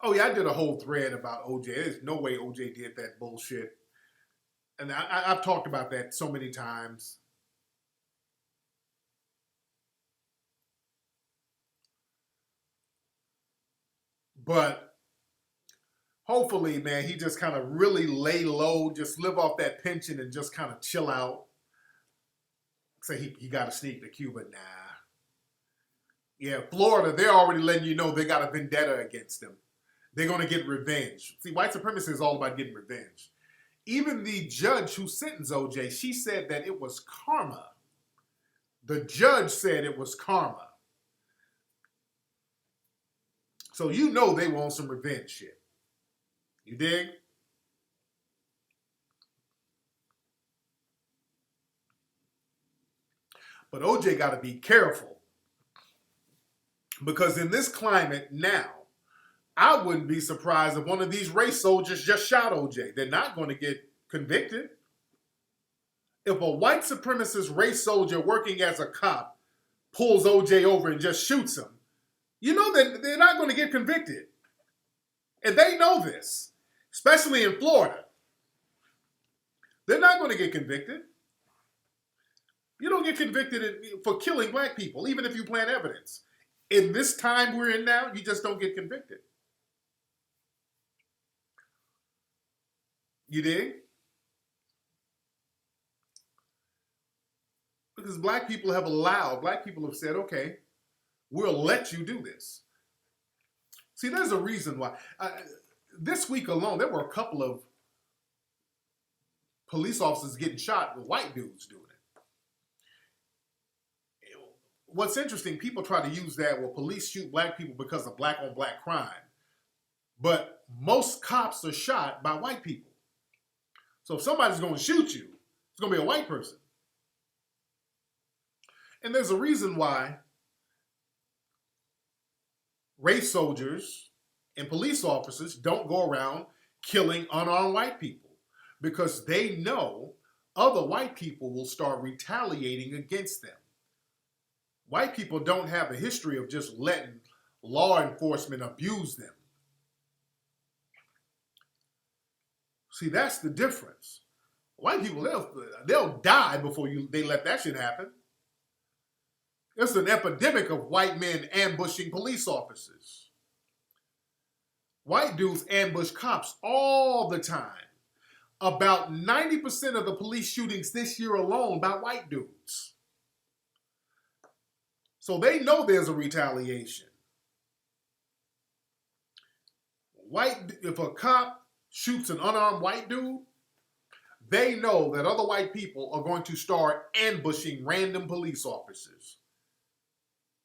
Oh, yeah, I did a whole thread about OJ. There's no way OJ did that bullshit. And I've talked about that so many times. But hopefully, man, he just kind of really lay low, just live off that pension and just kind of chill out. Say he got to sneak to Cuba. Nah. Yeah, Florida, they're already letting you know they got a vendetta against him. They're going to get revenge. See, white supremacy is all about getting revenge. Even the judge who sentenced OJ, she said that it was karma. The judge said it was karma. So you know they want some revenge shit. You dig? But OJ got to be careful. Because in this climate now, I wouldn't be surprised if one of these race soldiers just shot OJ. They're not going to get convicted. If a white supremacist race soldier working as a cop pulls OJ over and just shoots him, you know that they're not going to get convicted. And they know this, especially in Florida. They're not going to get convicted. You don't get convicted for killing black people, even if you plant evidence. In this time we're in now, you just don't get convicted. You dig? Because black people have said, okay, we'll let you do this. See, there's a reason why. This week alone, there were a couple of police officers getting shot with white dudes doing it. what's interesting, people try to use that, well, police shoot black people because of black on black crime. But most cops are shot by white people. So if somebody's going to shoot you, it's going to be a white person. And there's a reason why race soldiers and police officers don't go around killing unarmed white people, because they know other white people will start retaliating against them. White people don't have a history of just letting law enforcement abuse them. See, that's the difference. White people, they'll die before they let that shit happen. It's an epidemic of white men ambushing police officers. White dudes ambush cops all the time. About 90% of the police shootings this year alone by white dudes. So they know there's a retaliation. If a cop shoots an unarmed white dude, they know that other white people are going to start ambushing random police officers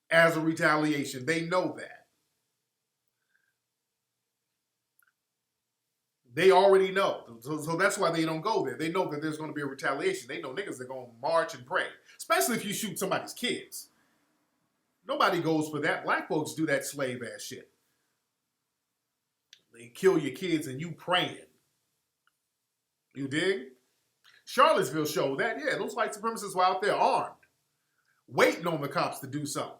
as a retaliation. They know that. They already know. So that's why they don't go there. They know that there's going to be a retaliation. They know niggas are going to march and pray, especially if you shoot somebody's kids. Nobody goes for that. Black folks do that slave ass shit. They kill your kids and you praying. You dig? Charlottesville showed that. Yeah, those white supremacists were out there armed, waiting on the cops to do something.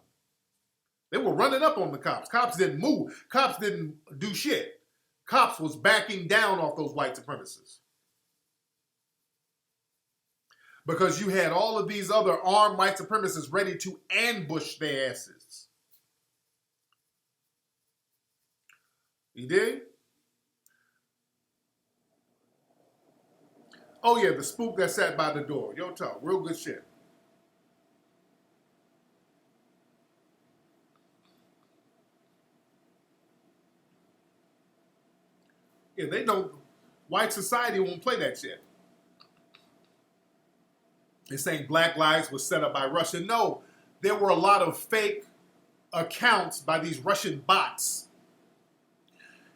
They were running up on the cops. Cops didn't move. Cops didn't do shit. Cops was backing down off those white supremacists. Because you had all of these other armed white supremacists ready to ambush their asses. You dig? Oh yeah, the spook that sat by the door. Yo, talk, real good shit. Yeah, they don't. White society won't play that shit. They're saying Black Lives was set up by Russia. No, there were a lot of fake accounts by these Russian bots.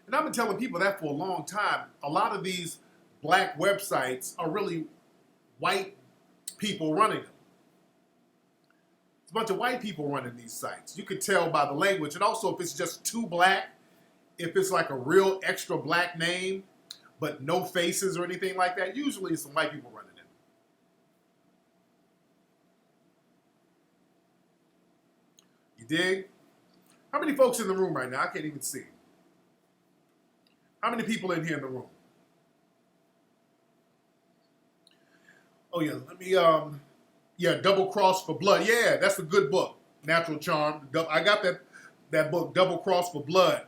And I've been telling people that for a long time. A lot of these black websites are really white people running them. It's a bunch of white people running these sites. You can tell by the language. And also if it's just too black, if it's like a real extra black name, but no faces or anything like that, usually it's some white people running it. You dig? How many folks in the room right now? I can't even see. How many people in here in the room? Oh yeah, let me Double Cross for Blood. Yeah, that's a good book. Natural Charm. I got that book, Double Cross for Blood.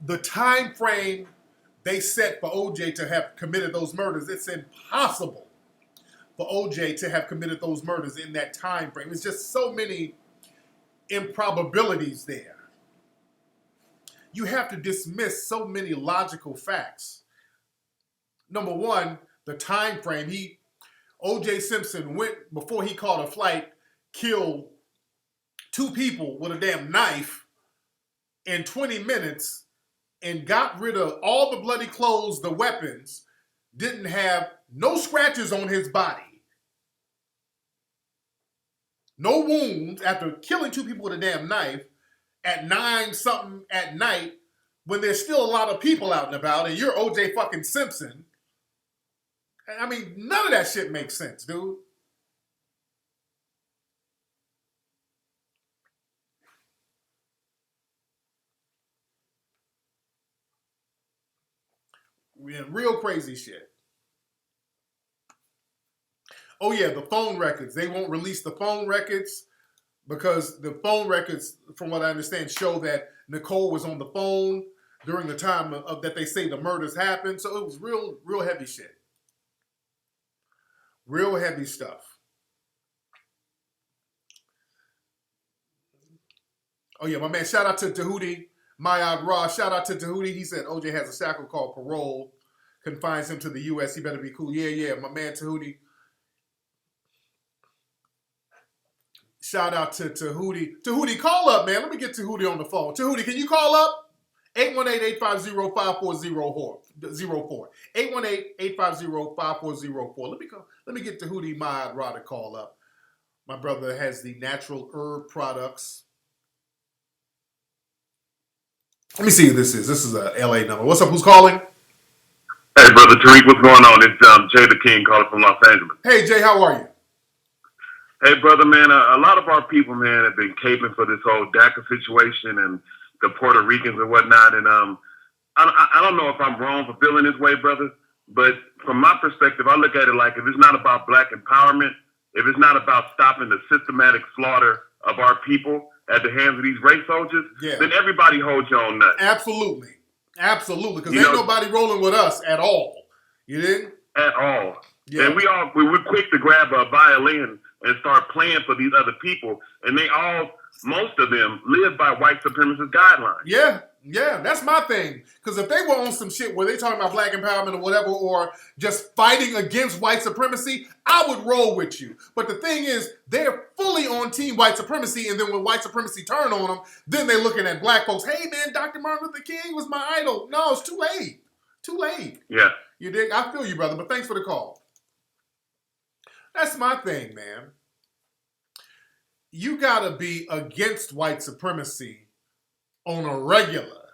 The time frame they set for OJ to have committed those murders, it's impossible for OJ to have committed those murders in that time frame. It's just so many improbabilities there. You have to dismiss so many logical facts. Number one, the time frame. OJ Simpson went, before he caught a flight, killed 2 people with a damn knife in 20 minutes and got rid of all the bloody clothes, the weapons, didn't have no scratches on his body, no wounds, after killing 2 people with a damn knife at 9-something at night when there's still a lot of people out and about and you're OJ fucking Simpson. I mean, none of that shit makes sense, dude. Yeah, real crazy shit. Oh yeah, the phone records. They won't release the phone records because the phone records, from what I understand, show that Nicole was on the phone during the time of that they say the murders happened. So it was real heavy shit. Real heavy stuff. Oh yeah, my man, shout out to Tahuti, Mayad Ra. Shout out to Tahuti. He said OJ has a shackle called parole. Confines him to the U.S. He better be cool. Yeah, my man Tahuti. Shout out to Tahuti. Tahuti, call up, man. Let me get Tahuti on the phone. Tahuti, can you call up? 818-850-5404. 818-850-5404. Let me get Tahuti Mod Rod to call up. My brother has the natural herb products. Let me see who this is. This is a LA number. What's up? Who's calling? Hey, brother Tariq, what's going on? It's Jay the King calling from Los Angeles. Hey, Jay, how are you? Hey, brother, man, a lot of our people, man, have been caping for this whole DACA situation and the Puerto Ricans and whatnot. And I don't know if I'm wrong for feeling this way, brother, but from my perspective, I look at it like if it's not about black empowerment, if it's not about stopping the systematic slaughter of our people at the hands of these race soldiers, then everybody holds your own nuts. Absolutely. Absolutely. Because ain't nobody rolling with us at all. You didn't? At all. Yeah. And we're quick to grab a violin and start playing for these other people. And most of them live by white supremacist guidelines. Yeah. Yeah, that's my thing. Because if they were on some shit where they talking about black empowerment or whatever, or just fighting against white supremacy, I would roll with you. But the thing is, they're fully on team white supremacy, and then when white supremacy turn on them, then they're looking at black folks, hey man, Dr. Martin Luther King was my idol. No, it's too late. Too late. Yeah. You dig? I feel you, brother, but thanks for the call. That's my thing, man. You gotta be against white supremacy on a regular,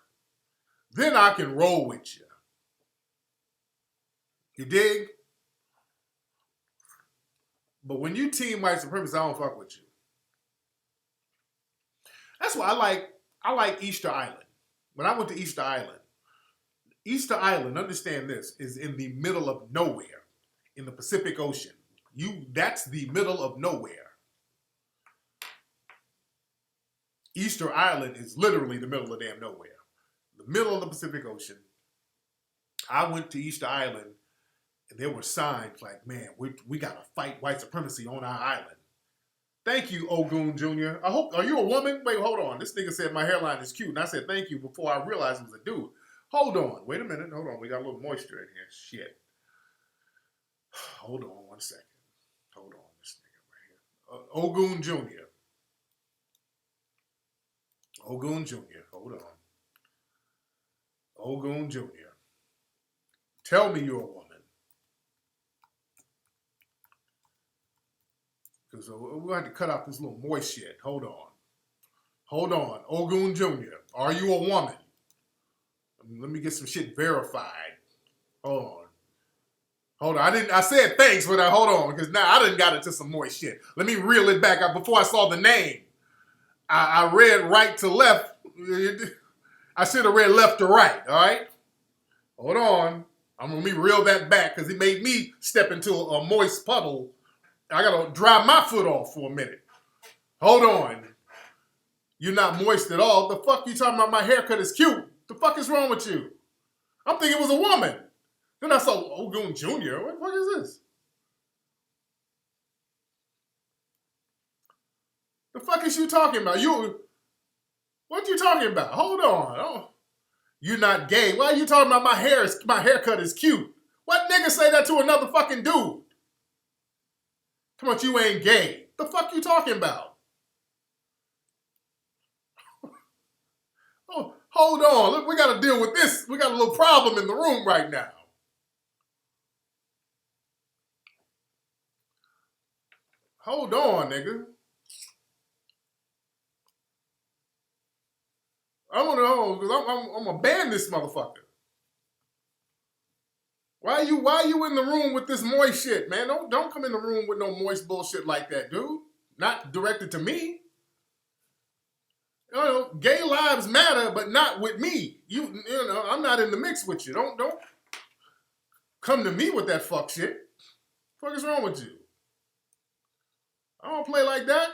then I can roll with you. You dig? But when you team white supremacy, I don't fuck with you. That's why I like Easter Island. When I went to Easter Island, understand this, is in the middle of nowhere in the Pacific Ocean. That's the middle of nowhere. Easter Island is literally the middle of damn nowhere. The middle of the Pacific Ocean. I went to Easter Island and there were signs like, man, we got to fight white supremacy on our island. Thank you, Ogun Jr. Are you a woman? Wait, hold on. This nigga said my hairline is cute. And I said thank you before I realized it was a dude. Hold on. Wait a minute. Hold on. We got a little moisture in here. Shit. Hold on 1 second. Hold on. This nigga right here. Ogun Jr. Ogun Jr. Hold on. Ogun Jr. Tell me you're a woman. Because we'll have to cut out this little moist shit. Hold on. Hold on. Ogun Jr. Are you a woman? Let me get some shit verified. Hold on. Hold on. I said thanks for that. Hold on. Because now I done got into some moist shit. Let me reel it back. Before I saw the name, I read right to left. I should have read left to right. All right? Hold on. I'm going to reel that back because it made me step into a moist puddle. I got to dry my foot off for a minute. Hold on. You're not moist at all. The fuck you talking about? My haircut is cute. The fuck is wrong with you? I'm thinking it was a woman. Then I saw Ogun Jr. What the fuck is this? The fuck is you talking about? What you talking about? Hold on. Oh, you're not gay. Why are you talking about my haircut is cute? What nigga say that to another fucking dude? Come on, you ain't gay. The fuck you talking about? Oh, hold on. Look, we got to deal with this. We got a little problem in the room right now. Hold on, nigga. I want to know because I'm gonna ban this motherfucker. Why you in the room with this moist shit, man? Don't come in the room with no moist bullshit like that, dude. Not directed to me. You know, gay lives matter, but not with me. You know, I'm not in the mix with you. Don't come to me with that fuck shit. What the fuck is wrong with you? I don't play like that.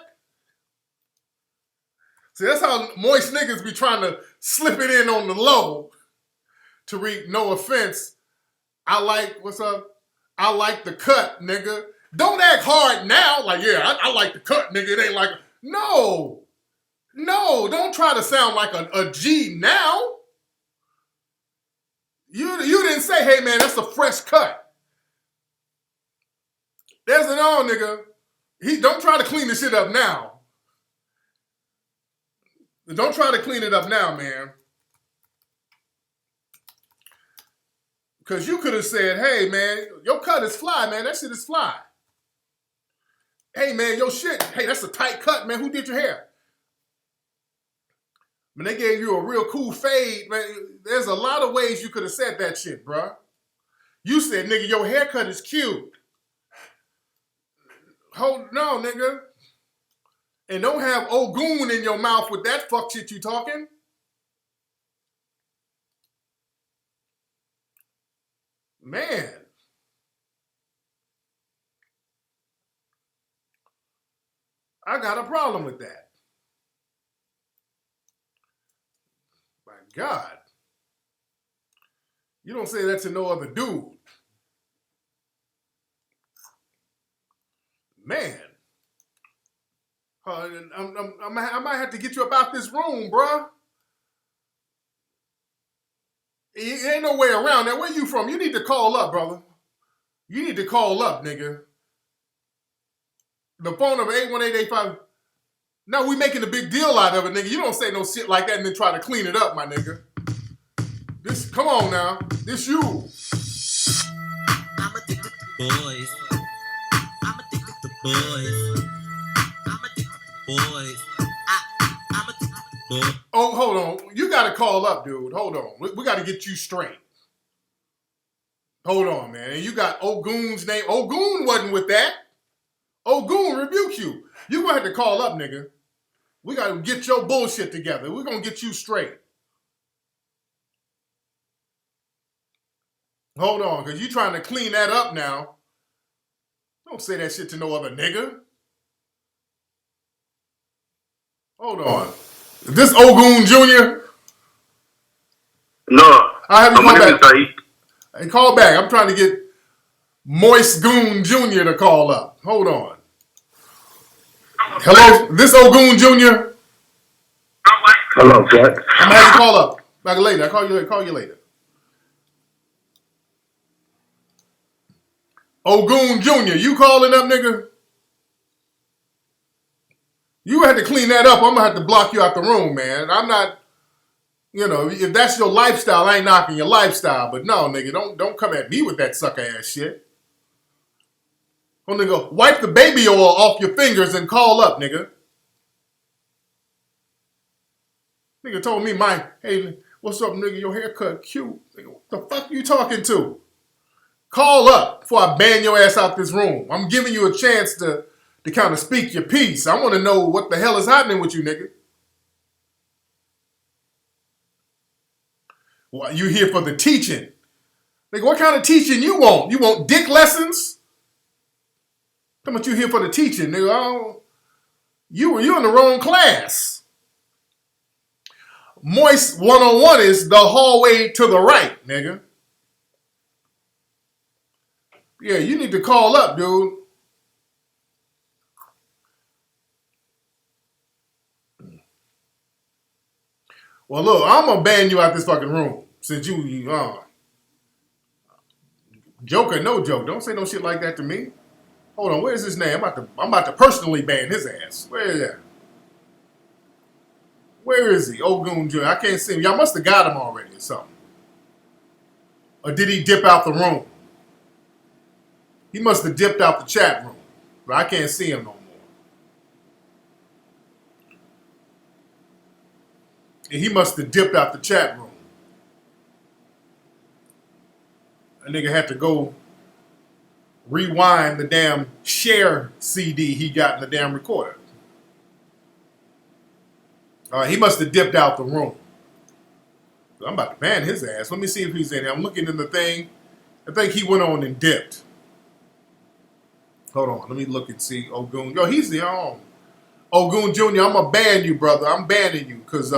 See, that's how moist niggas be trying to slip it in on the low. Tariq, no offense. I like the cut, nigga. Don't act hard now. Like, yeah, I like the cut, nigga. It ain't like, no, don't try to sound like a G now. You didn't say, hey, man, that's a fresh cut. There's an on, nigga. Don't try to clean this shit up now. Don't try to clean it up now, man. Because you could have said, hey, man, your cut is fly, man. That shit is fly. Hey, man, your shit. Hey, that's a tight cut, man. Who did your hair? When they gave you a real cool fade, man, there's a lot of ways you could have said that shit, bruh. You said, nigga, your haircut is cute. No, nigga. And don't have Ogun in your mouth with that fuck shit you talking. Man. I got a problem with that. My God. You don't say that to no other dude. Man. I might have to get you up out this room, bruh. Ain't no way around that. Where you from? You need to call up, brother. You need to call up, nigga. The phone number 81885. No, we making a big deal out of it, nigga. You don't say no shit like that and then try to clean it up, my nigga. Come on now. This you. I'm addicted to boys. I'm addicted to boys. I'm addicted to boys. I'm addicted to boys. Oh, hold on. You got to call up, dude. Hold on. We got to get you straight. Hold on, man. And you got Ogun's name. Ogun wasn't with that. Ogun rebuke you. You going to have to call up, nigga. We got to get your bullshit together. We're going to get you straight. Hold on, because you trying to clean that up now. Don't say that shit to no other nigga. Hold on. Is this Ogun Jr.? No. I have you My call name is back. Tariq. Hey, call back. I'm trying to get Moist Goon Jr. to call up. Hold on. Hello, this Ogun Jr.? Hello, Jack. I'm gonna have you call up. Back later. I'll call you later. Ogun Jr., you calling up, nigga? You had to clean that up. I'm gonna have to block you out the room, man. I'm not, if that's your lifestyle, I ain't knocking your lifestyle. But no, nigga, don't come at me with that sucker ass shit. Oh, nigga, wipe the baby oil off your fingers and call up, nigga. Nigga told me, hey, what's up, nigga? Your haircut cute. Nigga, what the fuck you talking to? Call up before I ban your ass out this room. I'm giving you a chance to kind of speak your piece. I want to know what the hell is happening with you, nigga. Well, you here for the teaching. Nigga, what kind of teaching you want? You want dick lessons? How much you here for the teaching, nigga? You in the wrong class. Moist 101 is the hallway to the right, nigga. Yeah, you need to call up, dude. Well, look, I'm going to ban you out this fucking room. Since joke or no joke, don't say no shit like that to me. Hold on, where's his name? I'm about to personally ban his ass. Where is that? Where is he? Ogun Jr. I can't see him. Y'all must have got him already or something. Or did he dip out the room? He must have dipped out the chat room. But I can't see him no more. And he must have dipped out the chat room. A nigga had to go rewind the damn share CD he got in the damn recorder. He must have dipped out the room. I'm about to ban his ass. Let me see if he's in here. I'm looking in the thing. I think he went on and dipped. Hold on. Let me look and see. Ogun. Yo, he's the Ogun Jr., I'm going to ban you, brother. I'm banning you because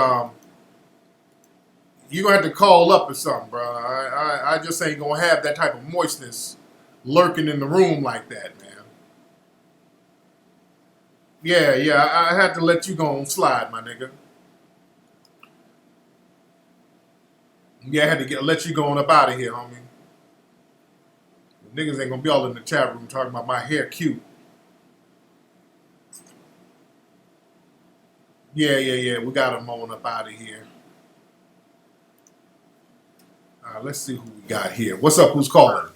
you're going to have to call up or something, bro. I just ain't going to have that type of moistness lurking in the room like that, man. Yeah, I had to let you go on slide, my nigga. Yeah, I had to let you go on up out of here, homie. The niggas ain't gonna be all in the chat room talking about my hair cute. Yeah. We got him on up out of here. Let's see who we got here. What's up? Who's calling?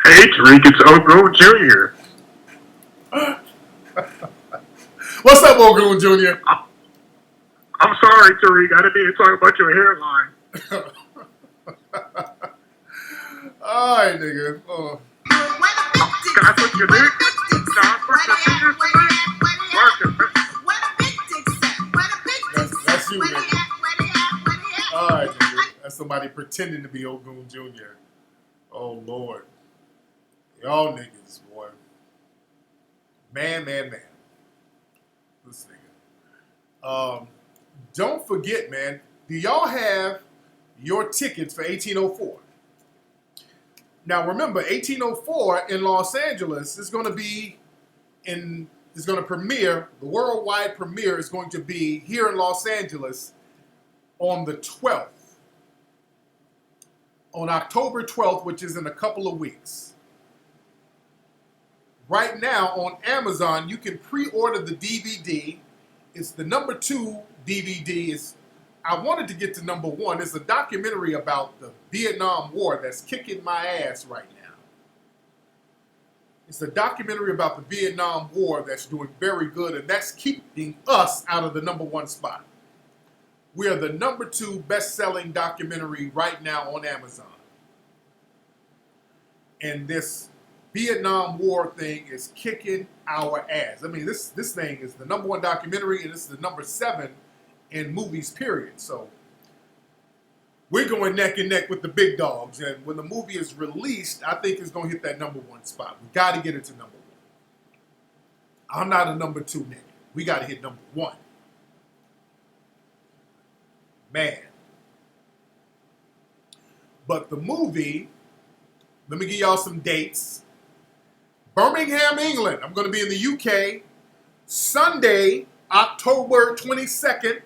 Hey, Tariq, it's Ogo Jr. What's up, Ogun Jr.? I'm sorry, Tariq. I didn't mean to talk about your hairline. All right, nigga. Can I put your dick? Can I put your fingers That's you, nigga. All right, nigga. That's somebody pretending to be Ogun Jr. Oh, Lord. Y'all niggas, boy. Man. This nigga. Don't forget, man. Do y'all have your tickets for 1804? Now, remember, 1804 in Los Angeles is going to premiere. The worldwide premiere is going to be here in Los Angeles on the 12th. On October 12th, which is in a couple of weeks. Right now on Amazon, you can pre-order the DVD. It's the number 2 DVD. I wanted to get to number 1. It's a documentary about the Vietnam War that's kicking my ass right now. It's a documentary about the Vietnam War that's doing very good, and that's keeping us out of the number 1 spot. We are the number 2 best-selling documentary right now on Amazon. And this Vietnam War thing is kicking our ass. I mean, this thing is the number 1 documentary, and it's the number 7 in movies, period. So we're going neck and neck with the big dogs. And when the movie is released, I think it's going to hit that number 1 spot. We got to get it to number 1. I'm not a number 2 nigga. We got to hit number 1. Man. But the movie, let me give y'all some dates. Birmingham, England. I'm going to be in the UK Sunday, October 22nd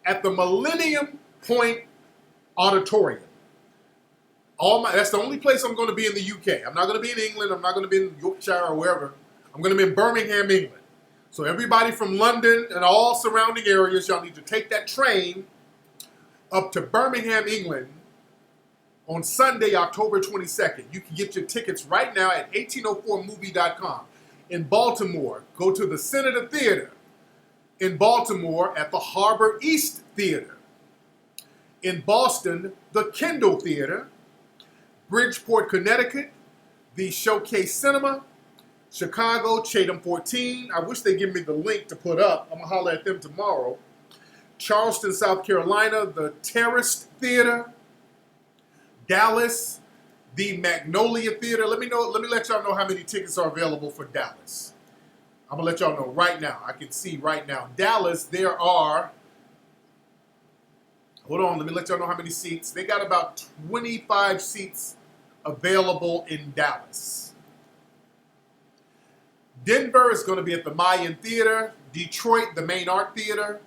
at the Millennium Point Auditorium. That's the only place I'm going to be in the UK. I'm not going to be in England. I'm not going to be in Yorkshire or wherever. I'm going to be in Birmingham, England. So everybody from London and all surrounding areas, y'all need to take that train up to Birmingham, England on Sunday, October 22nd. You can get your tickets right now at 1804movie.com. In Baltimore, go to the Senator Theater. In Baltimore, at the Harbor East Theater. In Boston, the Kendall Theater. Bridgeport, Connecticut, the Showcase Cinema. Chicago, Chatham 14. I wish they'd give me the link to put up. I'm going to holler at them tomorrow. Charleston, South Carolina, the Terrace Theater. Dallas, the Magnolia Theater. Let me let y'all know how many tickets are available for Dallas. I'm going to let y'all know right now. I can see right now. Dallas, there are, hold on, let me let y'all know how many seats. They got about 25 seats available in Dallas. Denver is going to be at the Mayan Theater. Detroit, the Main Art Theater.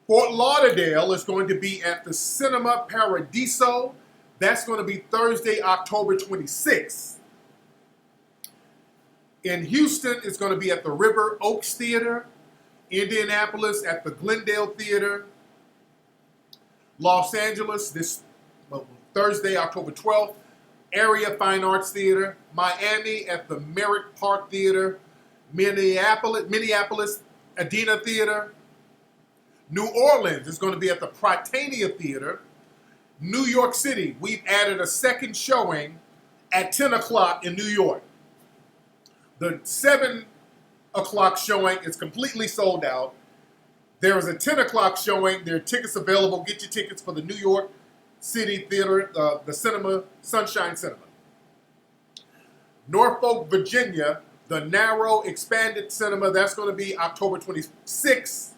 Fort Lauderdale is going to be at the Cinema Paradiso. That's going to be Thursday, October 26th. In Houston, it's going to be at the River Oaks Theater. Indianapolis at the Glendale Theater. Los Angeles, Thursday, October 12th. Area Fine Arts Theater. Miami at the Merrick Park Theater. Minneapolis, Adena Theater. New Orleans is going to be at the Prytania Theater. New York City, we've added a second showing at 10 o'clock in New York. The 7 o'clock showing is completely sold out. There is a 10 o'clock showing. There are tickets available. Get your tickets for the New York City Theater, the cinema, Sunshine Cinema. Norfolk, Virginia, the Narrow Expanded Cinema. That's going to be October 26th.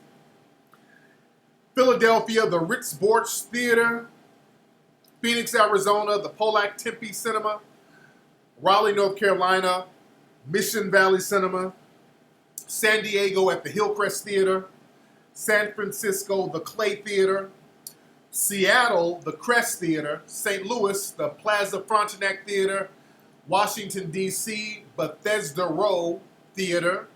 Philadelphia, the Ritz Borch Theater. Phoenix, Arizona, the Polack Tempe Cinema. Raleigh, North Carolina, Mission Valley Cinema. San Diego at the Hillcrest Theater. San Francisco, the Clay Theater. Seattle, the Crest Theater. St. Louis, the Plaza Frontenac Theater. Washington, D.C., Bethesda Row Theater.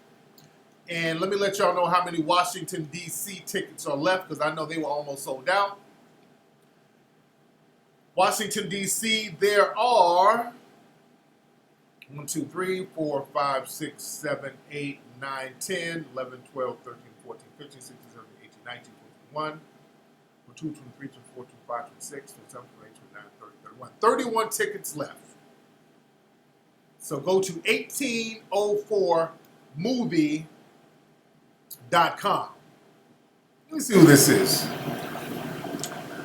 And let me let y'all know how many Washington, D.C. tickets are left because I know they were almost sold out. Washington, D.C., there are 1, 2, 3, 4, 5, 6, 7, 8, 9, 10, 11, 12, 13, 14, 15, 16, 17, 18, 19, 21, 22, 23, 24, 25, 26, 27, 28, 29, 30, 31. 31 tickets left. So go to 1804movie.com. Let me see who this is.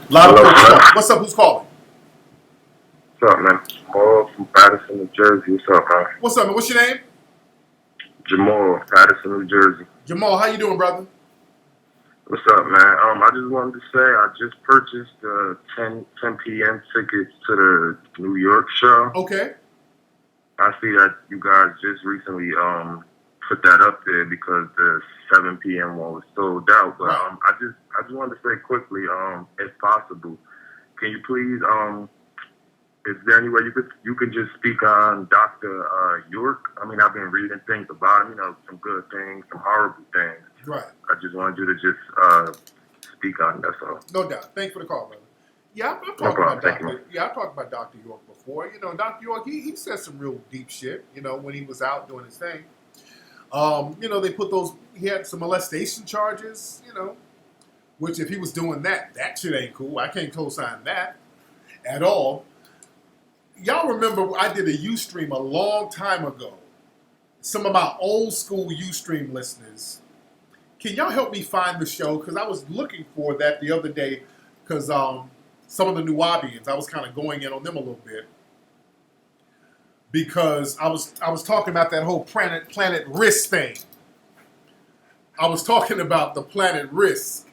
What's up? Who's calling? What's up, man? Paul from Patterson, New Jersey. What's up, man? What's up, man? What's your name? Jamal, Patterson, New Jersey. Jamal, how you doing, brother? What's up, man? I just wanted to say I just purchased 10 p.m. tickets to the New York show. Okay. I see that you guys just recently put that up there because the 7 p.m. one was sold out. But Right. I just wanted to say quickly, if possible, can you please is there any way you could just speak on Dr. York? I mean, I've been reading things about him, some good things, some horrible things. Right. I just wanted you to just speak on that. So No doubt. Thanks for the call, brother. Yeah, I've talked problem. about Thank you, Dr. Yeah, I've talked about Dr. York before. Dr. York, he said some real deep shit, when he was out doing his thing. They put he had some molestation charges, which if he was doing that shit ain't cool. I can't co-sign that at all. Y'all remember I did a Ustream a long time ago. Some of my old school Ustream listeners, can y'all help me find the show? Because I was looking for that the other day because some of the Nuwabians, I was kind of going in on them a little bit because I was talking about that whole planet risk thing. I was talking about the planet risk.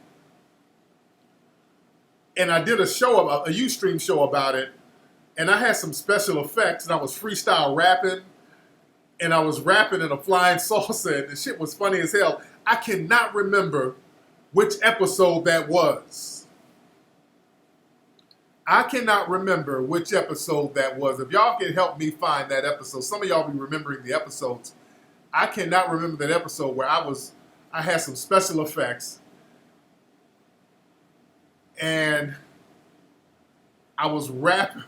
And I did a Ustream show about it. And I had some special effects, and I was freestyle rapping, and I was rapping in a flying salsa, and the shit was funny as hell. I cannot remember which episode that was. I cannot remember which episode that was. If y'all can help me find that episode, some of y'all be remembering the episodes. I cannot remember that episode where I had some special effects, and I was rapping.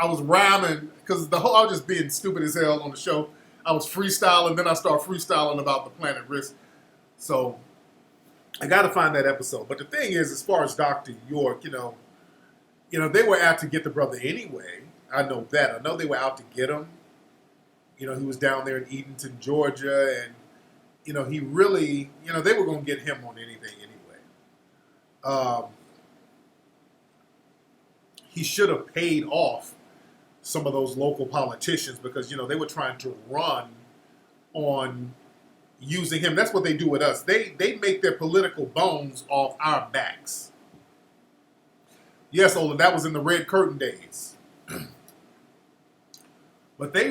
I was rhyming because I was just being stupid as hell on the show. I was freestyling, then I started freestyling about the planet risk. So I got to find that episode. But the thing is, as far as Dr. York, they were out to get the brother anyway. I know that. I know they were out to get him. He was down there in Edenton, Georgia, and he really, they were going to get him on anything anyway. He should have paid off some of those local politicians because, they were trying to run on using him. That's what they do with us. They make their political bones off our backs. Yes, Ola, that was in the Red Curtain days. But they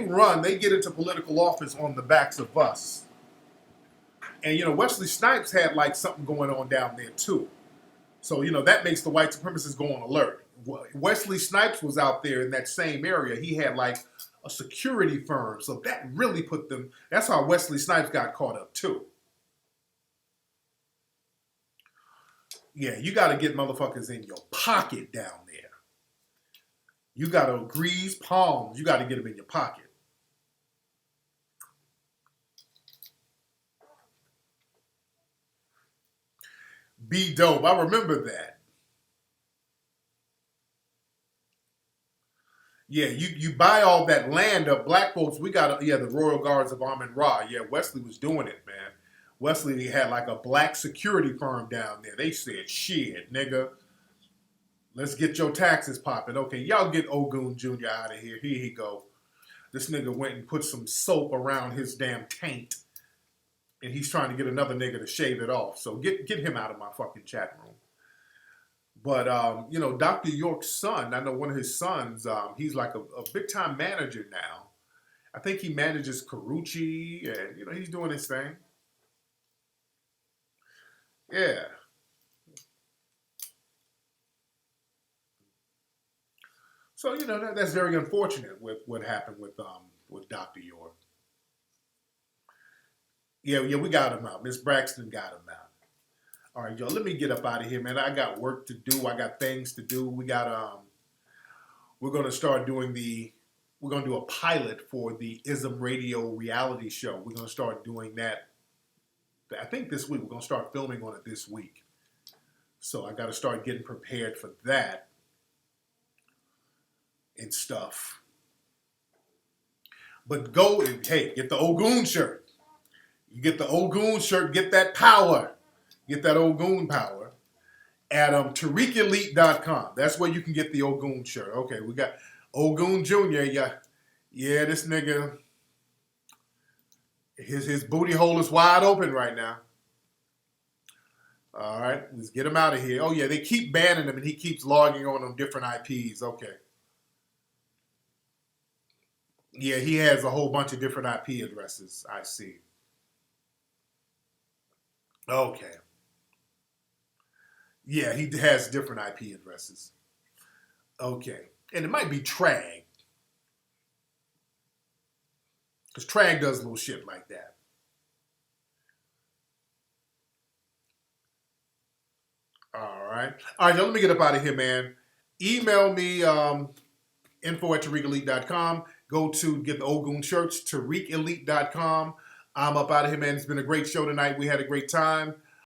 get into political office on the backs of us. And, Wesley Snipes had like something going on down there too. So, that makes the white supremacists go on alert. Wesley Snipes was out there in that same area. He had like a security firm. So that really put them, that's how Wesley Snipes got caught up too. Yeah, you got to get motherfuckers in your pocket down there. You got to grease palms. You got to get them in your pocket. Be dope. I remember that. Yeah, you buy all that land up. Black folks, we got, the Royal Guards of Amun Ra. Yeah, Wesley was doing it, man. Wesley had like a black security firm down there. They said, shit, nigga, let's get your taxes popping. Okay, y'all get Ogun Jr. out of here. Here he go. This nigga went and put some soap around his damn taint. And he's trying to get another nigga to shave it off. So get him out of my fucking chat room. But, Dr. York's son, I know one of his sons, he's like a big-time manager now. I think he manages Karuchi, and, he's doing his thing. Yeah. So, that's very unfortunate with what happened with Dr. York. Yeah, we got him out. Miss Braxton got him out. All right, y'all, let me get up out of here, man. I got work to do. I got things to do. We're gonna start doing we're gonna do a pilot for the ISM Radio reality show. We're gonna start doing that. I think this week. We're gonna start filming on it this week. So I gotta start getting prepared for that and stuff. But get the Ogun shirt. You get the Ogun shirt, get that power. Get that Ogun power at TariqElite.com. That's where you can get the Ogun shirt. Okay, we got Ogun Jr. Yeah, this nigga, his booty hole is wide open right now. All right, let's get him out of here. Oh, yeah, they keep banning him, and he keeps logging on different IPs. Okay. Yeah, he has a whole bunch of different IP addresses. I see. Okay. Yeah, he has different IP addresses. Okay. And it might be Trag. Because Trag does little shit like that. All right. All right, y'all, let me get up out of here, man. Email me, info@TariqElite.com. Go to get the Ogun shirts, TariqElite.com. I'm up out of here, man. It's been a great show tonight. We had a great time.